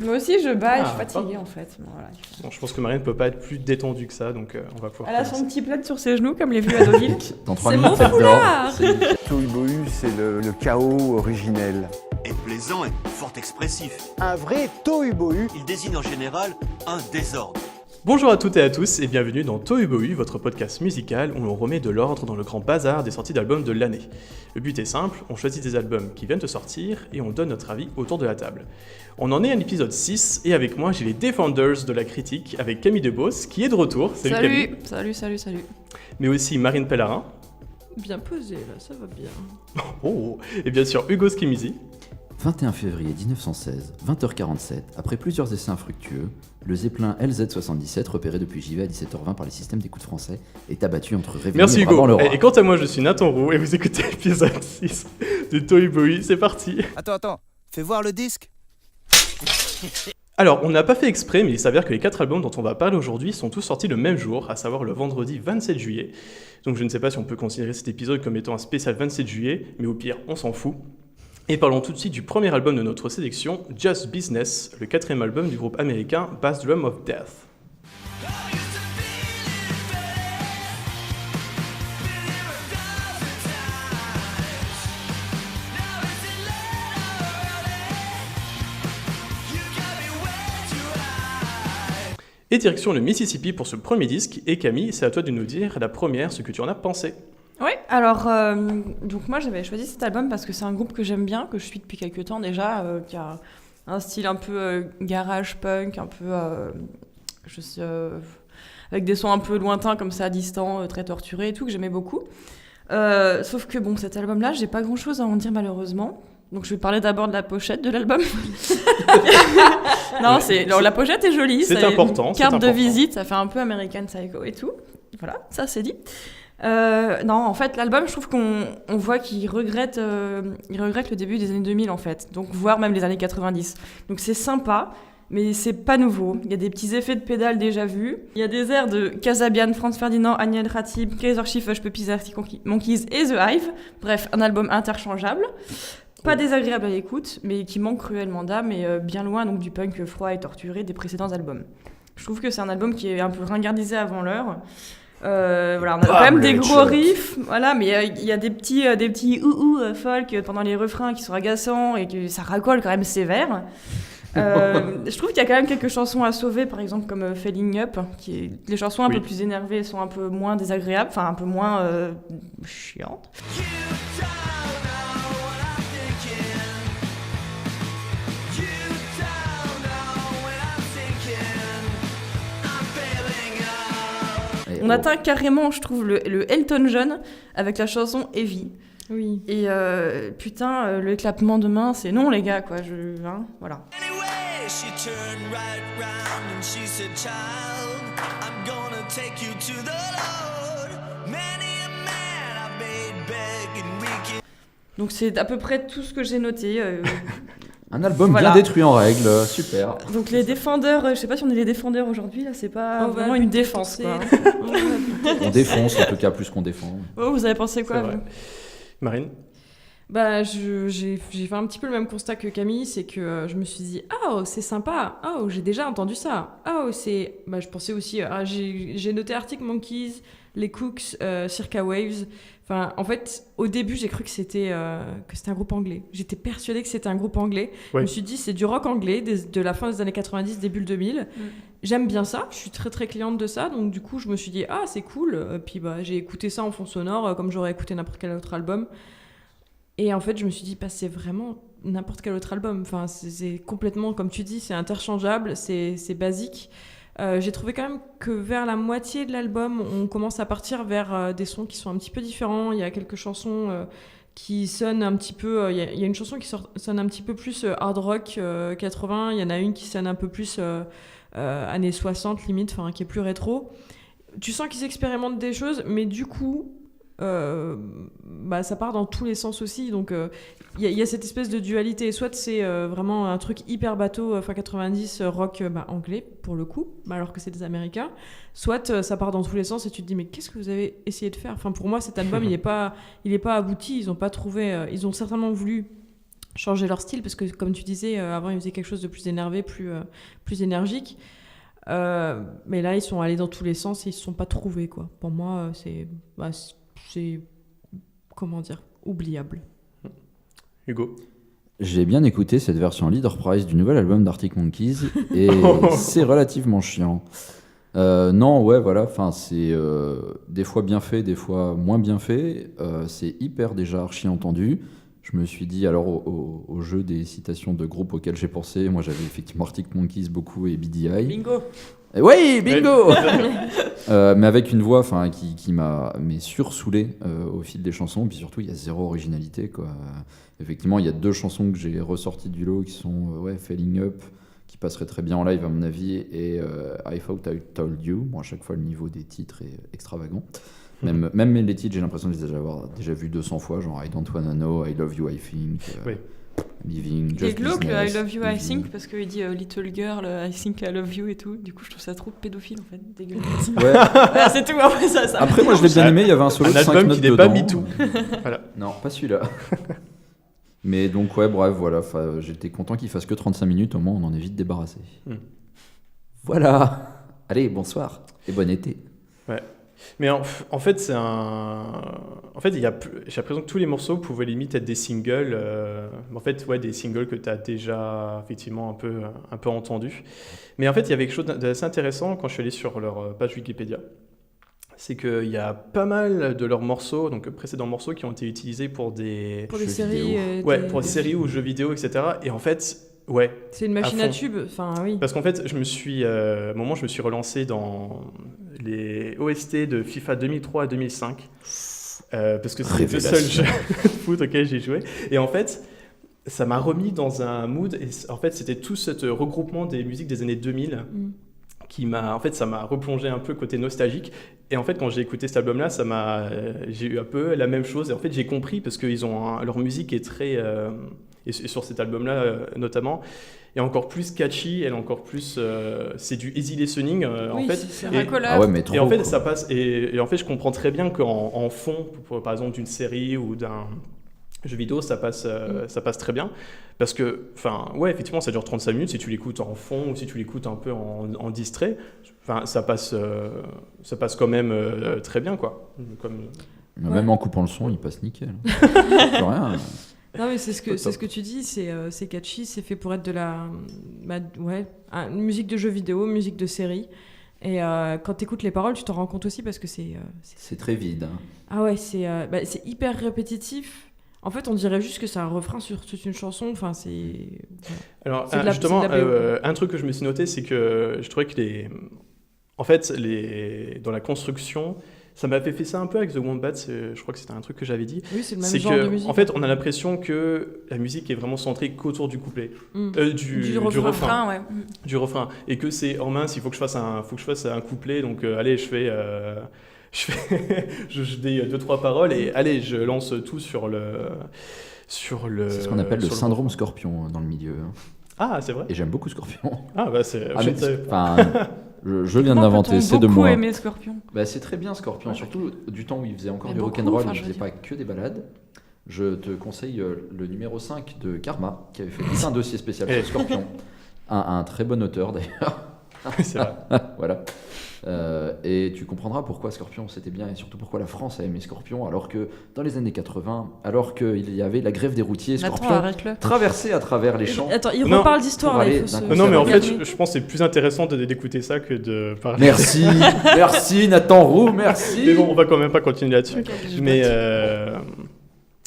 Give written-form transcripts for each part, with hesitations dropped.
Moi aussi, je bats et je suis fatiguée en fait. Bon, voilà. Bon, je pense que Marine ne peut pas être plus détendue que ça, donc on va pouvoir Elle a commencer. son petit plaid sur ses genoux, comme les vieux à Deauville. Dans 3 C'est minutes, mon elle dort. foulard. Tohu-bohu, c'est le chaos originel. Est plaisant et fort expressif. Un vrai tohu-bohu. Il désigne en général un désordre. Bonjour à toutes et à tous et bienvenue dans Tohu-bohu, votre podcast musical où l'on remet de l'ordre dans le grand bazar des sorties d'albums de l'année. Le but est simple, on choisit des albums qui viennent de sortir et on donne notre avis autour de la table. On en est à l'épisode 6 et avec moi j'ai les Defenders de la critique avec Camille Debos qui est de retour. Camille. Salut. Mais aussi Marine Pellarin. Bien posé là, ça va bien. Oh, et bien sûr Hugo Skimizi. 21 février 1916, 20h47, après plusieurs essais infructueux, le Zeppelin LZ-77, repéré depuis JV à 17h20 par les systèmes d'écoute français, est abattu entre Réveillon Merci et Hugo. Brabant-le-Roi. Et quant à moi je suis Nathan Roux et vous écoutez l'épisode 6 de Tohu-bohu, c'est parti. Attends, fais voir le disque. Alors, on n'a pas fait exprès, mais il s'avère que les 4 albums dont on va parler aujourd'hui sont tous sortis le même jour, à savoir le vendredi 27 juillet. Donc je ne sais pas si on peut considérer cet épisode comme étant un spécial 27 juillet, mais au pire, on s'en fout. Et parlons tout de suite du premier album de notre sélection, Just Business, le 4e album du groupe américain Bass Drum of Death. Et direction le Mississippi pour ce premier disque, et Camille, c'est à toi de nous dire la première ce que tu en as pensé. Oui, alors, donc moi j'avais choisi cet album parce que c'est un groupe que j'aime bien, que je suis depuis quelques temps déjà, qui a un style un peu garage punk, un peu, avec des sons un peu lointains comme ça, distants, très torturés et tout, que j'aimais beaucoup. Sauf que bon, cet album-là, j'ai pas grand-chose à en dire malheureusement. Donc je vais parler d'abord de la pochette de l'album. Non, alors, la pochette est jolie. C'est important. Carte de visite, ça fait un peu American Psycho et tout. Voilà, ça c'est dit. Non, en fait, l'album, je trouve qu'on voit qu'il regrette le début des années 2000 en fait, donc voire même les années 90. Donc c'est sympa, mais c'est pas nouveau. Il y a des petits effets de pédale déjà vus. Il y a des airs de Kasabian, Franz Ferdinand, Aniel Ratib, Kaiser Chief, Hush Puppies, Arctic Monkeys et The Hive. Bref, un album interchangeable. Pas désagréable à l'écoute, mais qui manque cruellement d'âme et bien loin donc du punk froid et torturé des précédents albums. Je trouve que c'est un album qui est un peu ringardisé avant l'heure. Voilà, on a quand même des gros riffs, voilà, mais il y a des petits folk pendant les refrains qui sont agaçants et que ça racole quand même sévère. Je trouve qu'il y a quand même quelques chansons à sauver, par exemple comme Falling Up, les chansons un peu plus énervées sont un peu moins désagréables, enfin un peu moins chiantes. On atteint carrément, je trouve, le Elton John avec la chanson Heavy. Oui. Et putain, le clapement de main, c'est non les gars, quoi. Voilà. Donc c'est à peu près tout ce que j'ai noté. Un album voilà. bien détruit en règle, super. Donc les défendeurs, je sais pas si on est les défendeurs aujourd'hui, là c'est pas vraiment une défense quoi. On défonce en tout cas plus qu'on défend. Oh, vous avez pensé quoi vous ? Marine ? Bah, j'ai fait un petit peu le même constat que Camille, c'est que je me suis dit « Oh, c'est sympa, oh, j'ai déjà entendu ça, oh, c'est... » Bah, je pensais aussi, j'ai noté Arctic Monkeys, les Cooks, Circa Waves. Enfin, en fait, au début, j'ai cru que c'était un groupe anglais. J'étais persuadée que c'était un groupe anglais. Ouais. Je me suis dit, c'est du rock anglais de la fin des années 90, début le 2000. J'aime bien ça, je suis très très cliente de ça. Donc du coup, je me suis dit, ah, c'est cool. Puis bah, j'ai écouté ça en fond sonore, comme j'aurais écouté n'importe quel autre album. Et en fait, je me suis dit, bah, c'est vraiment n'importe quel autre album. Enfin, c'est complètement, comme tu dis, c'est interchangeable, c'est basique. J'ai trouvé quand même que vers la moitié de l'album, on commence à partir vers des sons qui sont un petit peu différents. Il y a quelques chansons qui sonnent un petit peu... Il y a une chanson qui sonne un petit peu plus hard rock 80. Il y en a une qui sonne un peu plus années 60 limite, qui est plus rétro. Tu sens qu'ils expérimentent des choses, mais du coup... ça part dans tous les sens aussi, donc il y a cette espèce de dualité. Soit c'est vraiment un truc hyper bateau fin 90 rock anglais pour le coup, alors que c'est des Américains, soit ça part dans tous les sens et tu te dis mais qu'est-ce que vous avez essayé de faire. Enfin, pour moi cet album il est pas abouti, ils ont pas trouvé, ils ont certainement voulu changer leur style, parce que comme tu disais, avant ils faisaient quelque chose de plus énervé, plus énergique. Mais là, ils sont allés dans tous les sens et ils se sont pas trouvés, quoi. Pour moi, c'est comment dire, oubliable. Hugo. J'ai bien écouté cette version Leader Price du nouvel album d'Arctic Monkeys et c'est relativement chiant. Non, ouais, voilà, enfin, c'est des fois bien fait, des fois moins bien fait. C'est hyper déjà archi entendu. Je me suis dit, alors au jeu des citations de groupes auxquels j'ai pensé, moi j'avais effectivement Arctic Monkeys beaucoup et BDI. Bingo. Oui, bingo. Mais avec une voix qui m'a sursoulé au fil des chansons, puis surtout il y a zéro originalité, quoi. Effectivement, il y a 2 chansons que j'ai ressorties du lot qui sont Falling Up, qui passerait très bien en live à mon avis, et I Thought I Told You. Bon, à chaque fois le niveau des titres est extravagant. Même les titres, j'ai l'impression de les avoir déjà vus 200 fois, genre I Don't Wanna Know, I Love You I Think, Living, Il est Just glauque, Business, I love you, I Living. think, parce qu'il dit Little girl, I think I love you et tout. Du coup, je trouve ça trop pédophile en fait. Dégueulasse. Ouais. Voilà, c'est tout, après ça. Après, moi je l'ai bien aimé, il y avait un solo Un de 5 album notes qui n'est dedans. pas MeToo. Voilà. Non, pas celui-là. Mais donc, ouais, bref, voilà. J'étais content qu'il fasse que 35 minutes, au moins on en est vite débarrassé. Voilà. Allez, bonsoir et bon été. Ouais. Mais en fait, c'est un. En fait, j'ai l'impression que tous les morceaux pouvaient limite être des singles. En fait, ouais, des singles que tu as déjà effectivement un peu entendus. Mais en fait, il y avait quelque chose d'assez intéressant quand je suis allé sur leur page Wikipédia. C'est qu'il y a pas mal de leurs morceaux, donc précédents morceaux, qui ont été utilisés pour des. Pour des Jeux séries. Ouais, pour des séries ou jeux vidéo, etc. Et en fait, ouais. C'est une machine à fond. tube, enfin oui. Parce qu'en fait, je me suis relancé dans les OST de FIFA 2003 à 2005. Parce que c'est le seul jeu de foot auquel j'ai joué. Et en fait, ça m'a remis dans un mood. Et en fait, c'était tout ce regroupement des musiques des années 2000 ça m'a replongé un peu côté nostalgique. Et en fait, quand j'ai écouté cet album-là, j'ai eu un peu la même chose. Et en fait, j'ai compris parce que leur musique est très, et sur cet album-là notamment, est encore plus catchy. Elle est encore plus, c'est du easy listening Oui, en fait. c'est Et- racoleur. Ah ouais, mais trop. et en fait, quoi. ça passe. Et en fait, je comprends très bien qu'en fond, par exemple, d'une série ou d'un jeu vidéo, ça passe très bien. Parce que, enfin, ouais, effectivement, ça dure 35 minutes. Si tu l'écoutes en fond ou si tu l'écoutes un peu en distrait, enfin, ça passe quand même très bien, quoi. Même en coupant le son, il passe nickel. Plus rien. Non mais c'est ce que tu dis, c'est catchy, c'est fait pour être de une musique de jeu vidéo, musique de série. Et quand tu écoutes les paroles, tu t'en rends compte aussi parce que C'est très vide. Hein. ah ouais, c'est hyper répétitif. En fait, on dirait juste que c'est un refrain sur toute une chanson. Enfin, c'est. Alors, C'est de la- justement, c'est de la BO. un truc que je me suis noté, c'est que je trouvais que en fait, dans la construction, ça m'a fait ça un peu avec The Wombats. Je crois que c'était un truc que j'avais dit. Oui, c'est le même C'est genre que, de musique. en fait, on a l'impression que la musique est vraiment centrée qu'autour du couplet, du refrain. Refrain, ouais. Du refrain, et que c'est en mince, il faut que je fasse un couplet, donc allez, je dis 2-3 paroles et allez, je lance tout sur le. C'est ce qu'on appelle le sur syndrome Scorpion dans le milieu. Hein. Ah, c'est vrai. Et j'aime beaucoup Scorpion. Ah bah c'est. Ah, je mais ne savais pas. je viens de l'inventer, c'est de beaucoup moi. aimé Scorpion. Bah, c'est très bien Scorpion, surtout du temps où il faisait encore Mais du beaucoup, rock'n'roll, enfin, il je veux faisait dire. pas que des balades. Je te conseille le numéro 5 de Karma, qui avait fait un dossier spécial sur Scorpion. Un très bon auteur d'ailleurs. C'est vrai. Voilà. Et tu comprendras pourquoi Scorpion c'était bien et surtout pourquoi la France a aimé Scorpion alors que dans les années 80, alors qu'il y avait la grève des routiers, Nathan, Scorpion arrête-le. traversait à travers les champs. Attends, il Non, reparle d'histoire pour là. Il aller faut se- d'un Non, mais en fait, calmer. je pense que c'est plus intéressant d'écouter ça que de parler. Merci, merci Nathan Roux, merci. Mais bon, on va quand même pas continuer là-dessus. Ok, je Mais, note.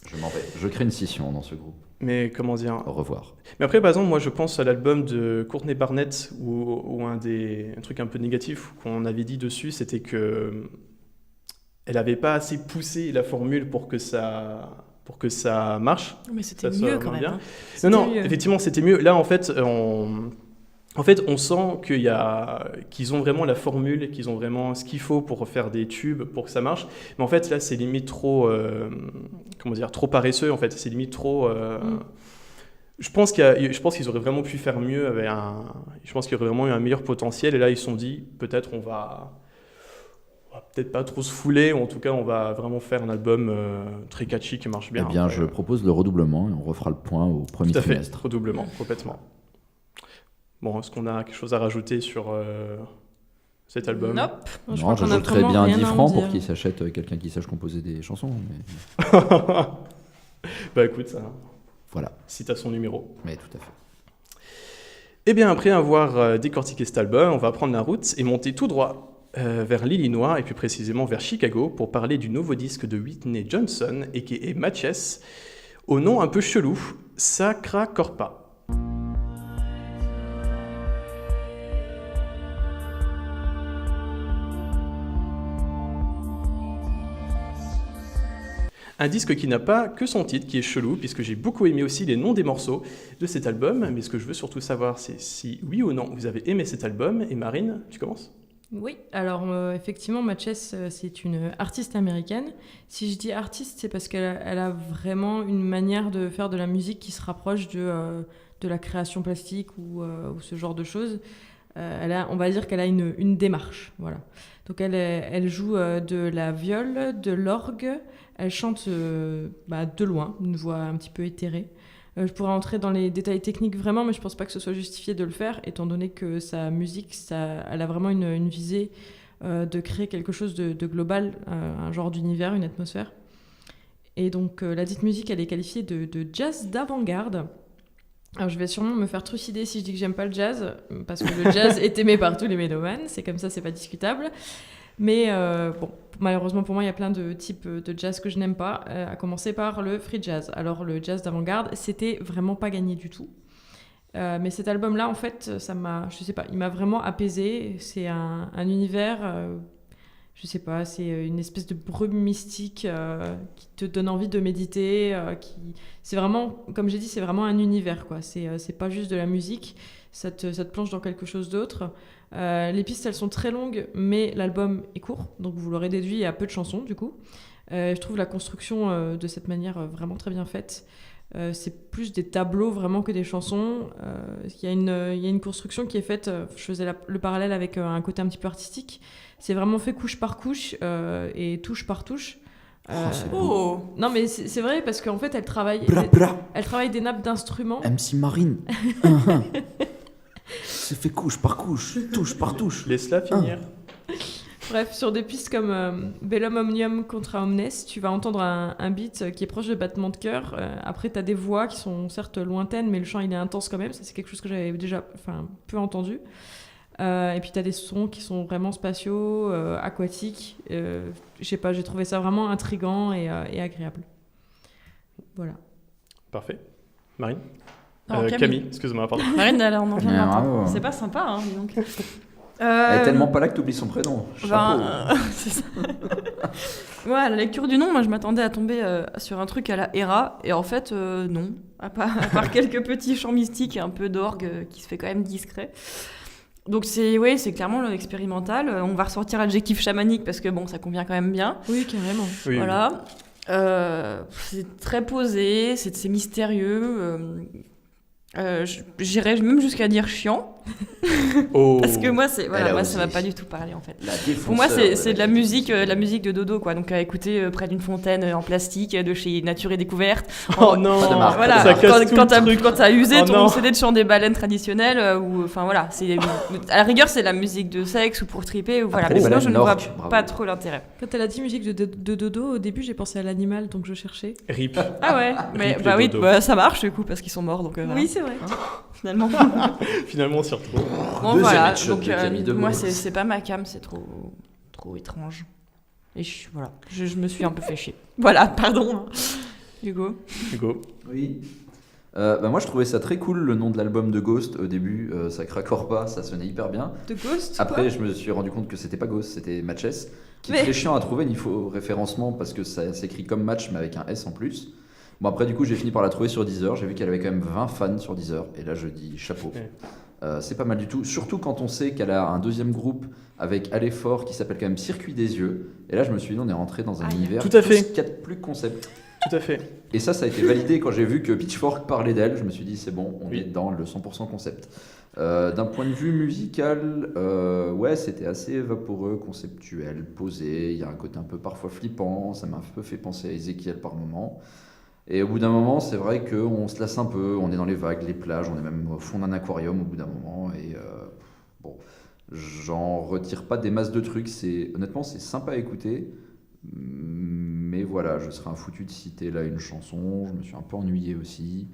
Je m'en vais. Je crée une scission dans ce groupe. mais comment dire. Au revoir. Mais après, par exemple, moi, je pense à l'album de Courtney Barnett où un truc un peu négatif qu'on avait dit dessus, c'était que elle avait pas assez poussé la formule pour que ça marche. Mais c'était Ça soit mieux quand même. bien. Hein. Non, mieux. effectivement, c'était mieux. Là, en fait, on sent qu'ils ont vraiment la formule, qu'ils ont vraiment ce qu'il faut pour faire des tubes, pour que ça marche. Mais en fait, là, c'est limite trop, trop paresseux. En fait, c'est limite trop. Je pense qu'ils auraient vraiment pu faire mieux. Je pense qu'il y aurait vraiment eu un meilleur potentiel. Et là, ils se sont dit, peut-être, on on va peut-être pas trop se fouler, ou en tout cas, on va vraiment faire un album très catchy qui marche bien. Eh bien, je propose le redoublement et on refera le point au premier Tout à fait, trimestre. redoublement, complètement. Bon, est-ce qu'on a quelque chose à rajouter sur cet album? Nope. Je Non, crois qu'on a j'ajouterais vraiment bien rien 10 à en francs pour dire. qu'il s'achète quelqu'un qui sache composer des chansons. Mais Bah écoute, ça, voilà, si t'as son numéro. mais tout à fait. Eh bien, après avoir décortiqué cet album, on va prendre la route et monter tout droit vers l'Illinois, et plus précisément vers Chicago, pour parler du nouveau disque de Whitney Johnson, a.k.a. Matches, au nom un peu chelou, Sacra Corpa. Un disque qui n'a pas que son titre, qui est chelou, puisque j'ai beaucoup aimé aussi les noms des morceaux de cet album, mais ce que je veux surtout savoir, c'est si, oui ou non, vous avez aimé cet album. Et Marine, tu commences ? Oui, alors effectivement, Matches, c'est une artiste américaine. Si je dis artiste, c'est parce elle a vraiment une manière de faire de la musique qui se rapproche de la création plastique ou ce genre de choses. On va dire qu'elle a une démarche, voilà. Donc elle joue de la viole, de l'orgue, elle chante de loin, une voix un petit peu éthérée. Je pourrais entrer dans les détails techniques vraiment, mais je pense pas que ce soit justifié de le faire, étant donné que sa musique, elle a vraiment une visée de créer quelque chose de global, un genre d'univers, une atmosphère. Et donc la dite musique, elle est qualifiée de jazz d'avant-garde. Alors je vais sûrement me faire trucider si je dis que j'aime pas le jazz, parce que le jazz est aimé par tous les mélomanes, c'est comme ça, c'est pas discutable. Mais malheureusement pour moi, il y a plein de types de jazz que je n'aime pas, à commencer par le free jazz. Alors le jazz d'avant-garde, c'était vraiment pas gagné du tout. Mais cet album-là, en fait, il m'a vraiment apaisé. C'est un univers, je sais pas, c'est une espèce de brume mystique qui te donne envie de méditer. C'est vraiment, comme j'ai dit, c'est vraiment un univers, quoi. C'est pas juste de la musique, ça te plonge dans quelque chose d'autre. Les pistes, elles sont très longues, mais l'album est court, donc vous l'aurez déduit, il y a peu de chansons, du coup. Je trouve la construction de cette manière vraiment très bien faite. C'est plus des tableaux vraiment que des chansons. Il y a une construction qui est faite, je faisais le parallèle avec un côté un petit peu artistique. C'est vraiment fait couche par couche et touche par touche. C'est beau. Non mais c'est vrai parce qu'en fait elle travaille des nappes d'instruments. MC Marine. C'est fait couche par couche, touche par touche. Laisse-la finir. Bref, sur des pistes comme Bellum Omnium contra Omnes, tu vas entendre un beat qui est proche de battement de cœur. Après, tu as des voix qui sont certes lointaines, mais le chant il est intense quand même. Ça, c'est quelque chose que j'avais déjà peu entendu. Et puis, tu as des sons qui sont vraiment spatiaux, aquatiques. Je sais pas, j'ai trouvé ça vraiment intriguant et agréable. Voilà. Parfait. Marine ? Alors, Camille, excuse-moi, pardon. Marine, elle en vient Ah, d'entendre. ouais. C'est pas sympa, hein, dis donc. Elle est tellement pas là que t'oublies son prénom. Chapeau. C'est ça. Ouais, à la lecture du nom, moi je m'attendais à tomber sur un truc à la Hera, et en fait, non. À part quelques petits chants mystiques et un peu d'orgue qui se fait quand même discret. Donc c'est clairement l'expérimental. On va ressortir l'adjectif chamanique parce que bon, ça convient quand même bien. Oui, carrément. Oui, Voilà. C'est très posé, c'est mystérieux. J'irais même jusqu'à dire chiant. Oh. Parce que moi, ça m'a pas du tout parlé en fait. Pour moi, c'est de la musique de dodo, quoi. Donc à écouter près d'une fontaine en plastique de chez Nature et Découverte. Oh non, Pas de marque. Voilà, ça casse tout quand le truc. t'as usé Oh ton non. CD de chant des baleines traditionnelles, ou enfin voilà, à la rigueur c'est la musique de sexe ou pour triper, ou voilà. Après, Mais les sinon je ne vois baleines, bravo. pas trop l'intérêt. Quand elle a dit musique de dodo, au début j'ai pensé à l'animal, donc je cherchais. Rip. Ah ouais, mais Rip bah les oui, dodos. bah, ça marche du coup parce qu'ils sont morts, donc voilà. Oui, c'est vrai. Finalement. Finalement, on s'y retrouve. Bon Deuxième voilà, headshot donc de Camille Debo. moi c'est pas ma cam, c'est trop étrange. Et je me suis un peu fait chier. Voilà, pardon. Hugo. Hugo. Oui. Moi je trouvais ça très cool le nom de l'album de Ghost au début, Sacra Corpa, ça sonnait hyper bien. De Ghost. Après je me suis rendu compte que c'était pas Ghost, c'était Matches, qui est Mais- très chiant à trouver niveau référencement parce que ça s'écrit comme match mais avec un S en plus. Bon après du coup j'ai fini par la trouver sur Deezer, j'ai vu qu'elle avait quand même 20 fans sur Deezer et là je dis chapeau. Ouais. C'est pas mal du tout, surtout quand on sait qu'elle a un deuxième groupe avec Aller Fort qui s'appelle quand même Circuit des Yeux. Et là je me suis dit on est rentré dans un Aïe. univers Tout à fait. plus concept. Tout à fait. Et ça a été validé quand j'ai vu que Pitchfork parlait d'elle. Je me suis dit, c'est bon, on Oui. est dans le 100% concept. D'un point de vue musical, ouais, c'était assez vaporeux, conceptuel, posé. Il y a un côté un peu parfois flippant. Ça m'a un peu fait penser à Ezekiel par moment. Et au bout d'un moment, c'est vrai qu'on se lasse un peu. On est dans les vagues, les plages. On est même au fond d'un aquarium au bout d'un moment. Et bon, j'en retire pas des masses de trucs. Honnêtement, c'est sympa à écouter. Mais voilà, je serais un foutu de citer là une chanson. Je me suis un peu ennuyé aussi.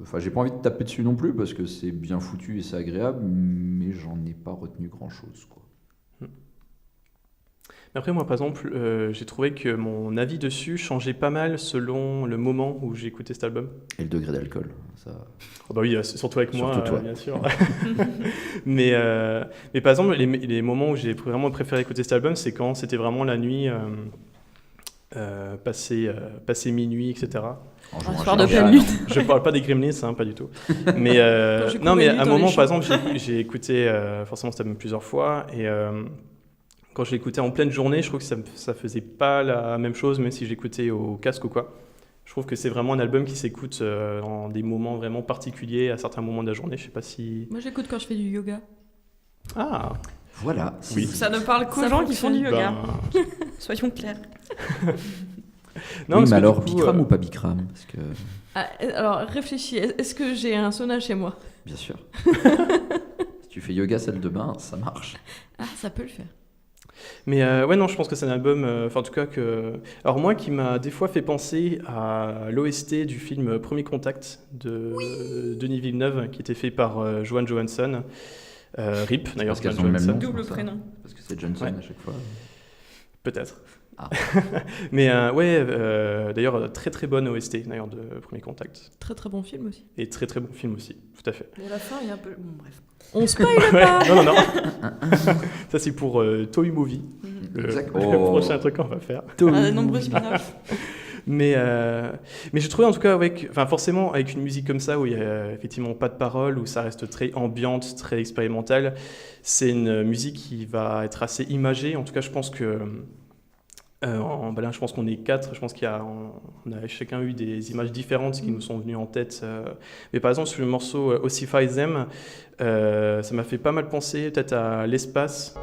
Enfin, j'ai pas envie de taper dessus non plus parce que c'est bien foutu et c'est agréable, mais j'en ai pas retenu grand chose, quoi. Après, moi, par exemple, j'ai trouvé que mon avis dessus changeait pas mal selon le moment où j'ai écouté cet album. Et le degré d'alcool, ça. Oh bah oui, surtout avec moi, Surtout toi. bien sûr. mais par exemple, les moments où j'ai vraiment préféré écouter cet album, c'est quand c'était vraiment la nuit, passé minuit, etc. En jouant Un à soir de Charles. pleine lune. Je parle pas des Gremlins, hein, pas du tout. Mais Quand j'ai non, couru mais nuit à un dans moment, les par champs. exemple, j'ai écouté forcément cet album plusieurs fois et quand je l'écoutais en pleine journée, je trouve que ça faisait pas la même chose, même si j'écoutais au casque ou quoi. Je trouve que c'est vraiment un album qui s'écoute en des moments vraiment particuliers, à certains moments de la journée. Je sais pas si. Moi, j'écoute quand je fais du yoga. Ah. Voilà. Oui. Ça ne parle qu'aux Ça gens qui font du yoga. Ben, Soyons clairs. non, Oui, parce mais que alors, du coup, Bikram ou pas Bikram? Parce que, Ah, alors, réfléchis. Est-ce que j'ai un sauna chez moi? bien sûr. Si tu fais yoga salle de bain, ça marche. Ah, ça peut le faire. Mais ouais, non, je pense que c'est un album, enfin en tout cas que... Alors moi, qui m'a des fois fait penser à l'OST du film Premier Contact de Denis Villeneuve, qui était fait par Johan Johansson. RIP, d'ailleurs, Parce qu'elles Johan ont le même Johansson. nom. Double c'est pour ça. prénom. Parce que c'est Johnson Ouais. à chaque fois. Peut-être. Ah. Mais ouais, d'ailleurs, très très bonne OST, d'ailleurs, de Premier Contact. Très très bon film aussi. Et très très bon film aussi, tout à fait. Mais à la fin, il y a un peu. Bon, bref. On spoil Ouais, pas. non, non, non. Ça, c'est pour Toy Movie, le Exact. le Oh. prochain truc qu'on va faire. Ah, de nombreux spin-offs. Mais je trouvais en tout cas forcément avec une musique comme ça où il y a effectivement pas de paroles, où ça reste très ambiante, très expérimentale, c'est une musique qui va être assez imagée. En tout cas, je pense que là, je pense qu'on est 4. Je pense on a chacun eu des images différentes qui nous sont venues en tête. Mais par exemple sur le morceau Ossify Them, ça m'a fait pas mal penser peut-être à l'espace.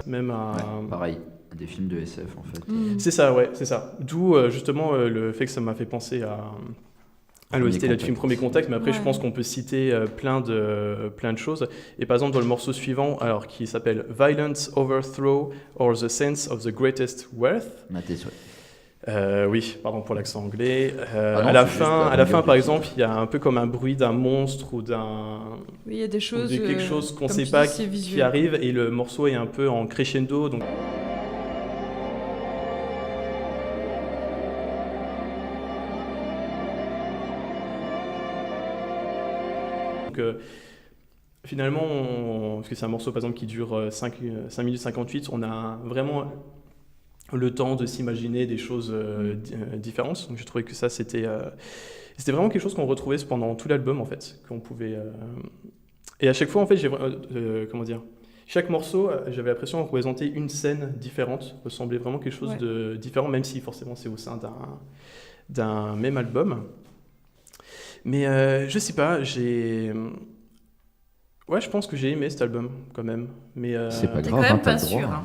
Même à... Pareil, des films de SF en fait. C'est ça, ouais, c'est ça. D'où justement le fait que ça m'a fait penser à l'OST là, du film Premier Contact, mais après je Ouais. pense qu'on peut citer plein de choses. Et par exemple dans le morceau suivant, alors qui s'appelle Violent Overthrow or the Sense of the Greatest Worth. Maté, ouais. Oui, pardon pour l'accent anglais. non, à la c'est juste fin, la à la fin longueur par du exemple, il y a un peu comme un bruit d'un monstre ou d'un Oui, il y a des choses. ou de quelque chose qu'on comme sait tu pas dis, c'est qui visuel. arrive, et le morceau est un peu en crescendo. Donc finalement, parce que c'est un morceau par exemple qui dure 5 minutes 58, on a vraiment le temps de s'imaginer des choses différentes. Donc j'ai trouvé que ça c'était vraiment quelque chose qu'on retrouvait pendant tout l'album en fait, qu'on pouvait et à chaque fois en fait comment dire, chaque morceau j'avais l'impression de représenter une scène différente, ressemblait vraiment quelque chose Ouais. de différent, même si forcément c'est au sein d'un même album. Mais je sais pas, ouais, je pense que j'ai aimé cet album quand même. Mais C'est pas T'es grave, quand même hein, t'as pas le droit. sûr, hein.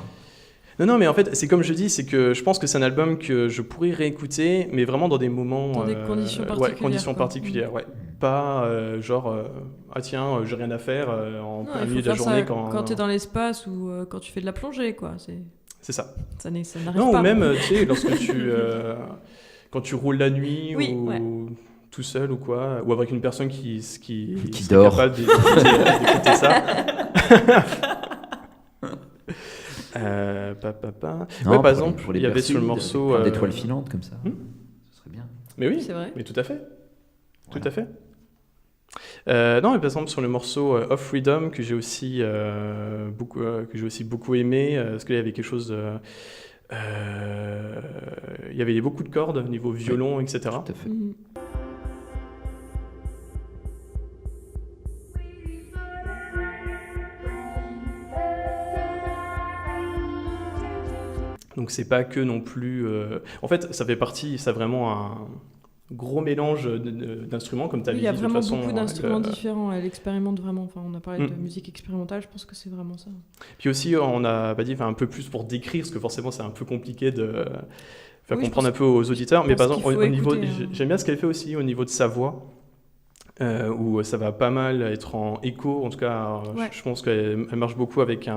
non, mais en fait, c'est comme je dis, c'est que je pense que c'est un album que je pourrais réécouter, mais vraiment dans des moments... Dans des conditions ouais, particulières, conditions quoi. particulières, ouais. Pas genre, ah tiens, j'ai rien à faire en Non, plein il milieu faut de la faire journée ça quand... quand t'es dans l'espace ou quand tu fais de la plongée, quoi. C'est ça. Ça n'arrive Non, pas. ou même, tu sais, lorsque quand tu roules la nuit Oui, ou ouais. tout seul ou quoi, ou avec une personne qui serait dort. capable d'écouter ça. Non, Ouais, par pour les- exemple, pour les il y avait sur le persuides, morceau... plein d'étoiles filantes comme ça. Hmm. Ce serait bien. Mais oui, C'est vrai. mais tout à fait. Tout Voilà. à fait. Non, mais par exemple sur le morceau Of Freedom que j'ai aussi beaucoup aimé, parce qu'il y avait quelque chose il y avait beaucoup de cordes au niveau violon, etc. Tout à fait. Mhm. Donc c'est pas que non plus... En fait, ça fait partie, ça a vraiment un gros mélange d'instruments, comme tu as Oui, dit. il y a de toute vraiment façon, beaucoup d'instruments avec, différents. Elle expérimente vraiment. Enfin, on a parlé de musique expérimentale, je pense que c'est vraiment ça. Puis aussi, on a pas dit un peu plus pour décrire, parce que forcément c'est un peu compliqué de faire comprendre un peu aux auditeurs. Mais par exemple, au niveau, j'aime bien ce qu'elle fait aussi au niveau de sa voix. Où ça va pas mal être en écho, en tout cas je pense qu'elle marche beaucoup avec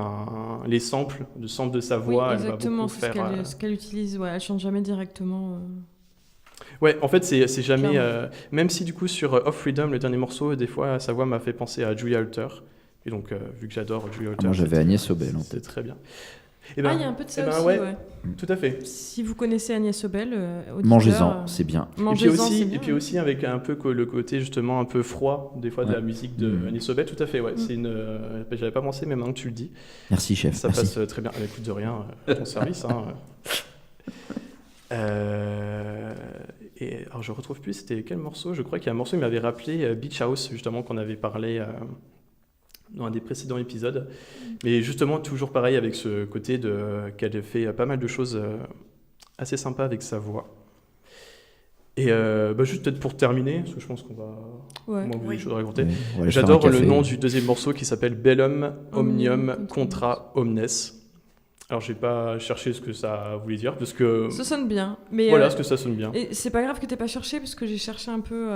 les samples de sa voix. Oui, elle exactement, va beaucoup c'est faire, ce qu'elle utilise, elle chante jamais directement. Ouais, en fait c'est jamais, même si du coup sur Off Freedom, le dernier morceau, des fois sa voix m'a fait penser à Julia Holter, et donc vu que j'adore Julia Holter, moi j'avais Agnès Sobel en c'est tête. très bien. Il y a un peu de ça aussi, ouais. Tout à fait. Si vous connaissez Agnès Sobel, auditeur, Mangez-en, c'est bien. Et puis aussi avec un peu le côté justement un peu froid des fois de la musique de Agnès Sobel, tout à fait. Ouais, c'est j'avais pas pensé, mais maintenant que tu le dis. Merci chef. Ça passe très bien. Écoute, de rien, ton service. Et alors je retrouve plus, c'était quel morceau ? Je crois qu'il y a un morceau qui m'avait rappelé Beach House, justement, qu'on avait parlé dans un des précédents épisodes. Mais justement, toujours pareil avec ce côté qu'elle fait pas mal de choses assez sympas avec sa voix. Et juste peut-être pour terminer, parce que je pense qu'on va avoir des choses à raconter. J'adore le nom du deuxième morceau qui s'appelle Bellum Omnium Contra Omnes. Alors, j'ai pas cherché ce que ça voulait dire, parce que... Ça sonne bien. Mais voilà, ce que ça sonne bien. Et c'est pas grave que t'aies pas cherché, parce que j'ai cherché un peu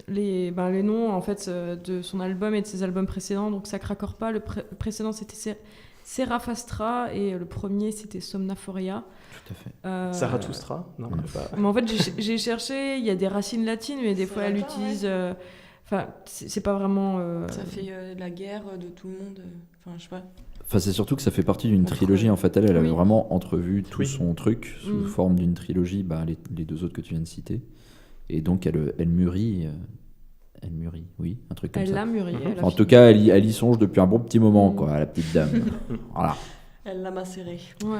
les noms, en fait, de son album et de ses albums précédents, donc ça craccore pas. Le précédent, c'était Serafastra, et le premier, c'était Somnaphoria. Tout à fait. Zarathustra ? Non, pas... Mais en fait, j'ai cherché, il y a des racines latines, mais des fois, elle utilise... Enfin, c'est pas vraiment... Ça fait la guerre de tout le monde. Enfin, je sais pas... Enfin, c'est surtout que ça fait partie d'une trilogie. En fait, elle avait vraiment entrevu tout son truc sous forme d'une trilogie, les deux autres que tu viens de citer. Et donc, elle mûrit. Elle mûrit, oui, un truc comme ça. Elle l'a mûri. En tout cas, elle y songe depuis un bon petit moment, quoi, la petite dame. Voilà. Elle l'a macéré. Ouais.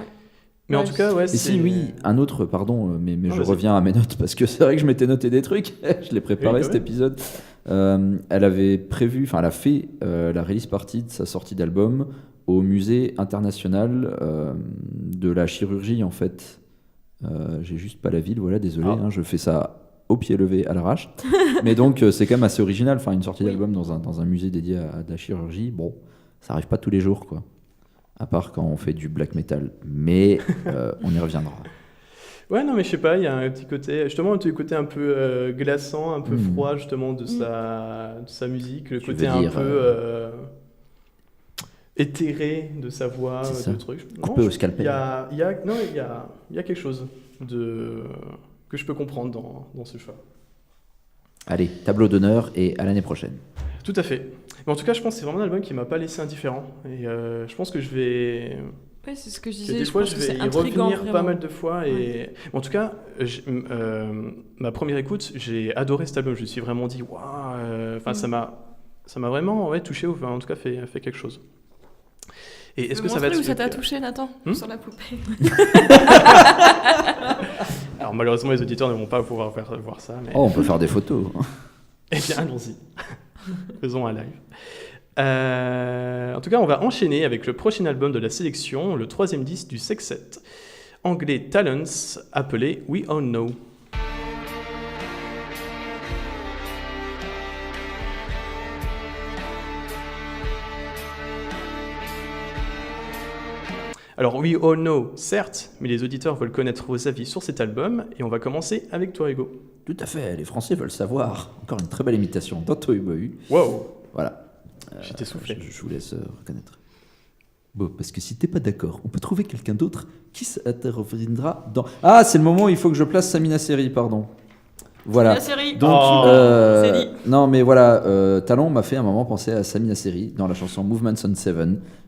Mais en tout cas, Et si, oui, un autre, pardon, mais je reviens à mes notes, parce que c'est vrai que je m'étais noté des trucs. Je l'ai préparé, cet épisode. Elle avait prévu, enfin, elle a fait la release party de sa sortie d'album au musée international de la chirurgie, en fait. J'ai juste pas la ville, voilà, désolé, je fais ça au pied levé à l'arrache. Mais donc, c'est quand même assez original, enfin, une sortie d'album dans un musée dédié à la chirurgie. Bon, ça arrive pas tous les jours, quoi. À part quand on fait du black metal. Mais on y reviendra. Ouais, non, mais je sais pas, il y a un petit côté, justement, un petit côté un peu glaçant, un peu froid, justement, de sa musique. Le côté un peu... éthéré de sa voix, de trucs. Coupé au scalpel. Il y a quelque chose que je peux comprendre dans ce choix. Allez, tableau d'honneur et à l'année prochaine. Tout à fait. Mais en tout cas, je pense que c'est vraiment un album qui m'a pas laissé indifférent. Et je pense que je vais... Ouais, c'est ce que je disais. Des fois, je vais y revenir pas mal de fois. Et... En tout cas, ma première écoute, j'ai adoré cet album. Je me suis vraiment dit, waouh, ça m'a vraiment touché, en tout cas fait quelque chose. Et est-ce que ça va être où ça t'a touché, Nathan, sur la poupée? Alors malheureusement, les auditeurs ne vont pas pouvoir voir ça. Mais... on peut faire des photos. Eh bien, allons-y. Faisons un live. En tout cas, on va enchaîner avec le prochain album de la sélection, le 3e disque du sextet anglais Talents, appelé We All Know. Alors, We All Know, certes, mais les auditeurs veulent connaître vos avis sur cet album, et on va commencer avec toi, Hugo. Tout à fait, les Français veulent savoir. Encore une très belle imitation d'Antoine. Wow. Voilà. J'étais soufflé. Je vous laisse reconnaître. Bon, parce que si t'es pas d'accord, on peut trouver quelqu'un d'autre qui s'interviendra dans... Ah, c'est le moment où il faut que je place Samina Seri, pardon. Voilà. Samina Seri. Donc, c'est dit. Non, mais voilà, Talon m'a fait un moment penser à Samina Seri dans la chanson Movements on 7,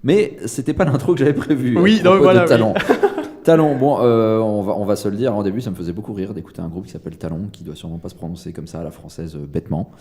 mais c'était pas l'intro que j'avais prévu. Oui, donc voilà. Talon. Talon, bon, on va se le dire, en début, ça me faisait beaucoup rire d'écouter un groupe qui s'appelle Talon, qui doit sûrement pas se prononcer comme ça à la française bêtement.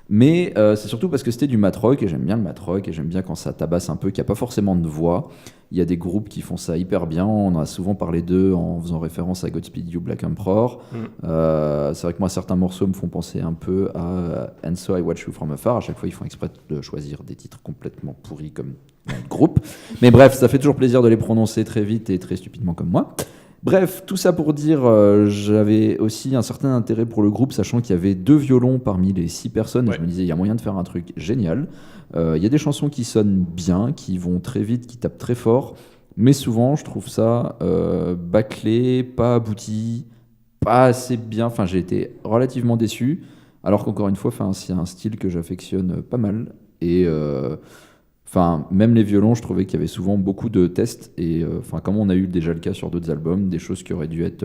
Mais c'est surtout parce que c'était du mat rock, et j'aime bien le mat rock, et j'aime bien quand ça tabasse un peu, qu'il n'y a pas forcément de voix. Il y a des groupes qui font ça hyper bien. On a souvent parlé d'eux en faisant référence à Godspeed You Black Emperor. C'est vrai que moi, certains morceaux me font penser un peu à And So I Watch You From Afar. À chaque fois, ils font exprès de choisir des titres complètement pourris comme notre groupe. Mais bref, ça fait toujours plaisir de les prononcer très vite et très stupidement comme moi. Bref, tout ça pour dire, j'avais aussi un certain intérêt pour le groupe, sachant qu'il y avait 2 violons parmi les 6 personnes. Ouais. Je me disais, il y a moyen de faire un truc génial. Il y a des chansons qui sonnent bien, qui vont très vite, qui tapent très fort. Mais souvent, je trouve ça bâclé, pas abouti, pas assez bien. Enfin, j'ai été relativement déçu. Alors qu'encore une fois, c'est un style que j'affectionne pas mal. Et même les violons, je trouvais qu'il y avait souvent beaucoup de tests. Et comme on a eu déjà le cas sur d'autres albums, des choses qui auraient dû être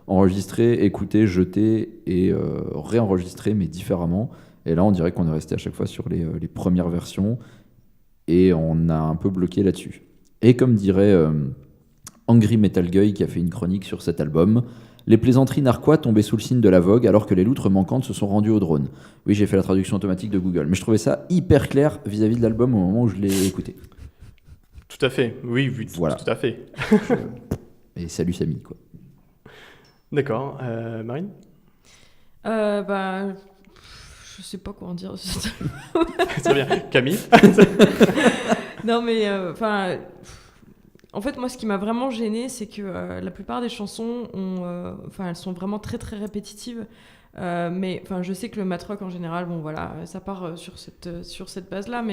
enregistrées, écoutées, jetées et réenregistrées, mais différemment. Et là, on dirait qu'on est resté à chaque fois sur les premières versions. Et on a un peu bloqué là-dessus. Et comme dirait Angry Metal Guy, qui a fait une chronique sur cet album, les plaisanteries narquois tombaient sous le signe de la vogue alors que les loutres manquantes se sont rendues au drone. Oui, j'ai fait la traduction automatique de Google, mais je trouvais ça hyper clair vis-à-vis de l'album au moment où je l'ai écouté. Tout à fait, oui, Voilà. tout à fait. Et salut Samy, quoi. D'accord, Marine? Je sais pas quoi en dire. Très bien. Camille? Non, mais en fait, moi, ce qui m'a vraiment gênée, c'est que la plupart des chansons elles sont vraiment très très répétitives. Mais je sais que le mat rock en général, bon voilà, ça part sur cette base-là,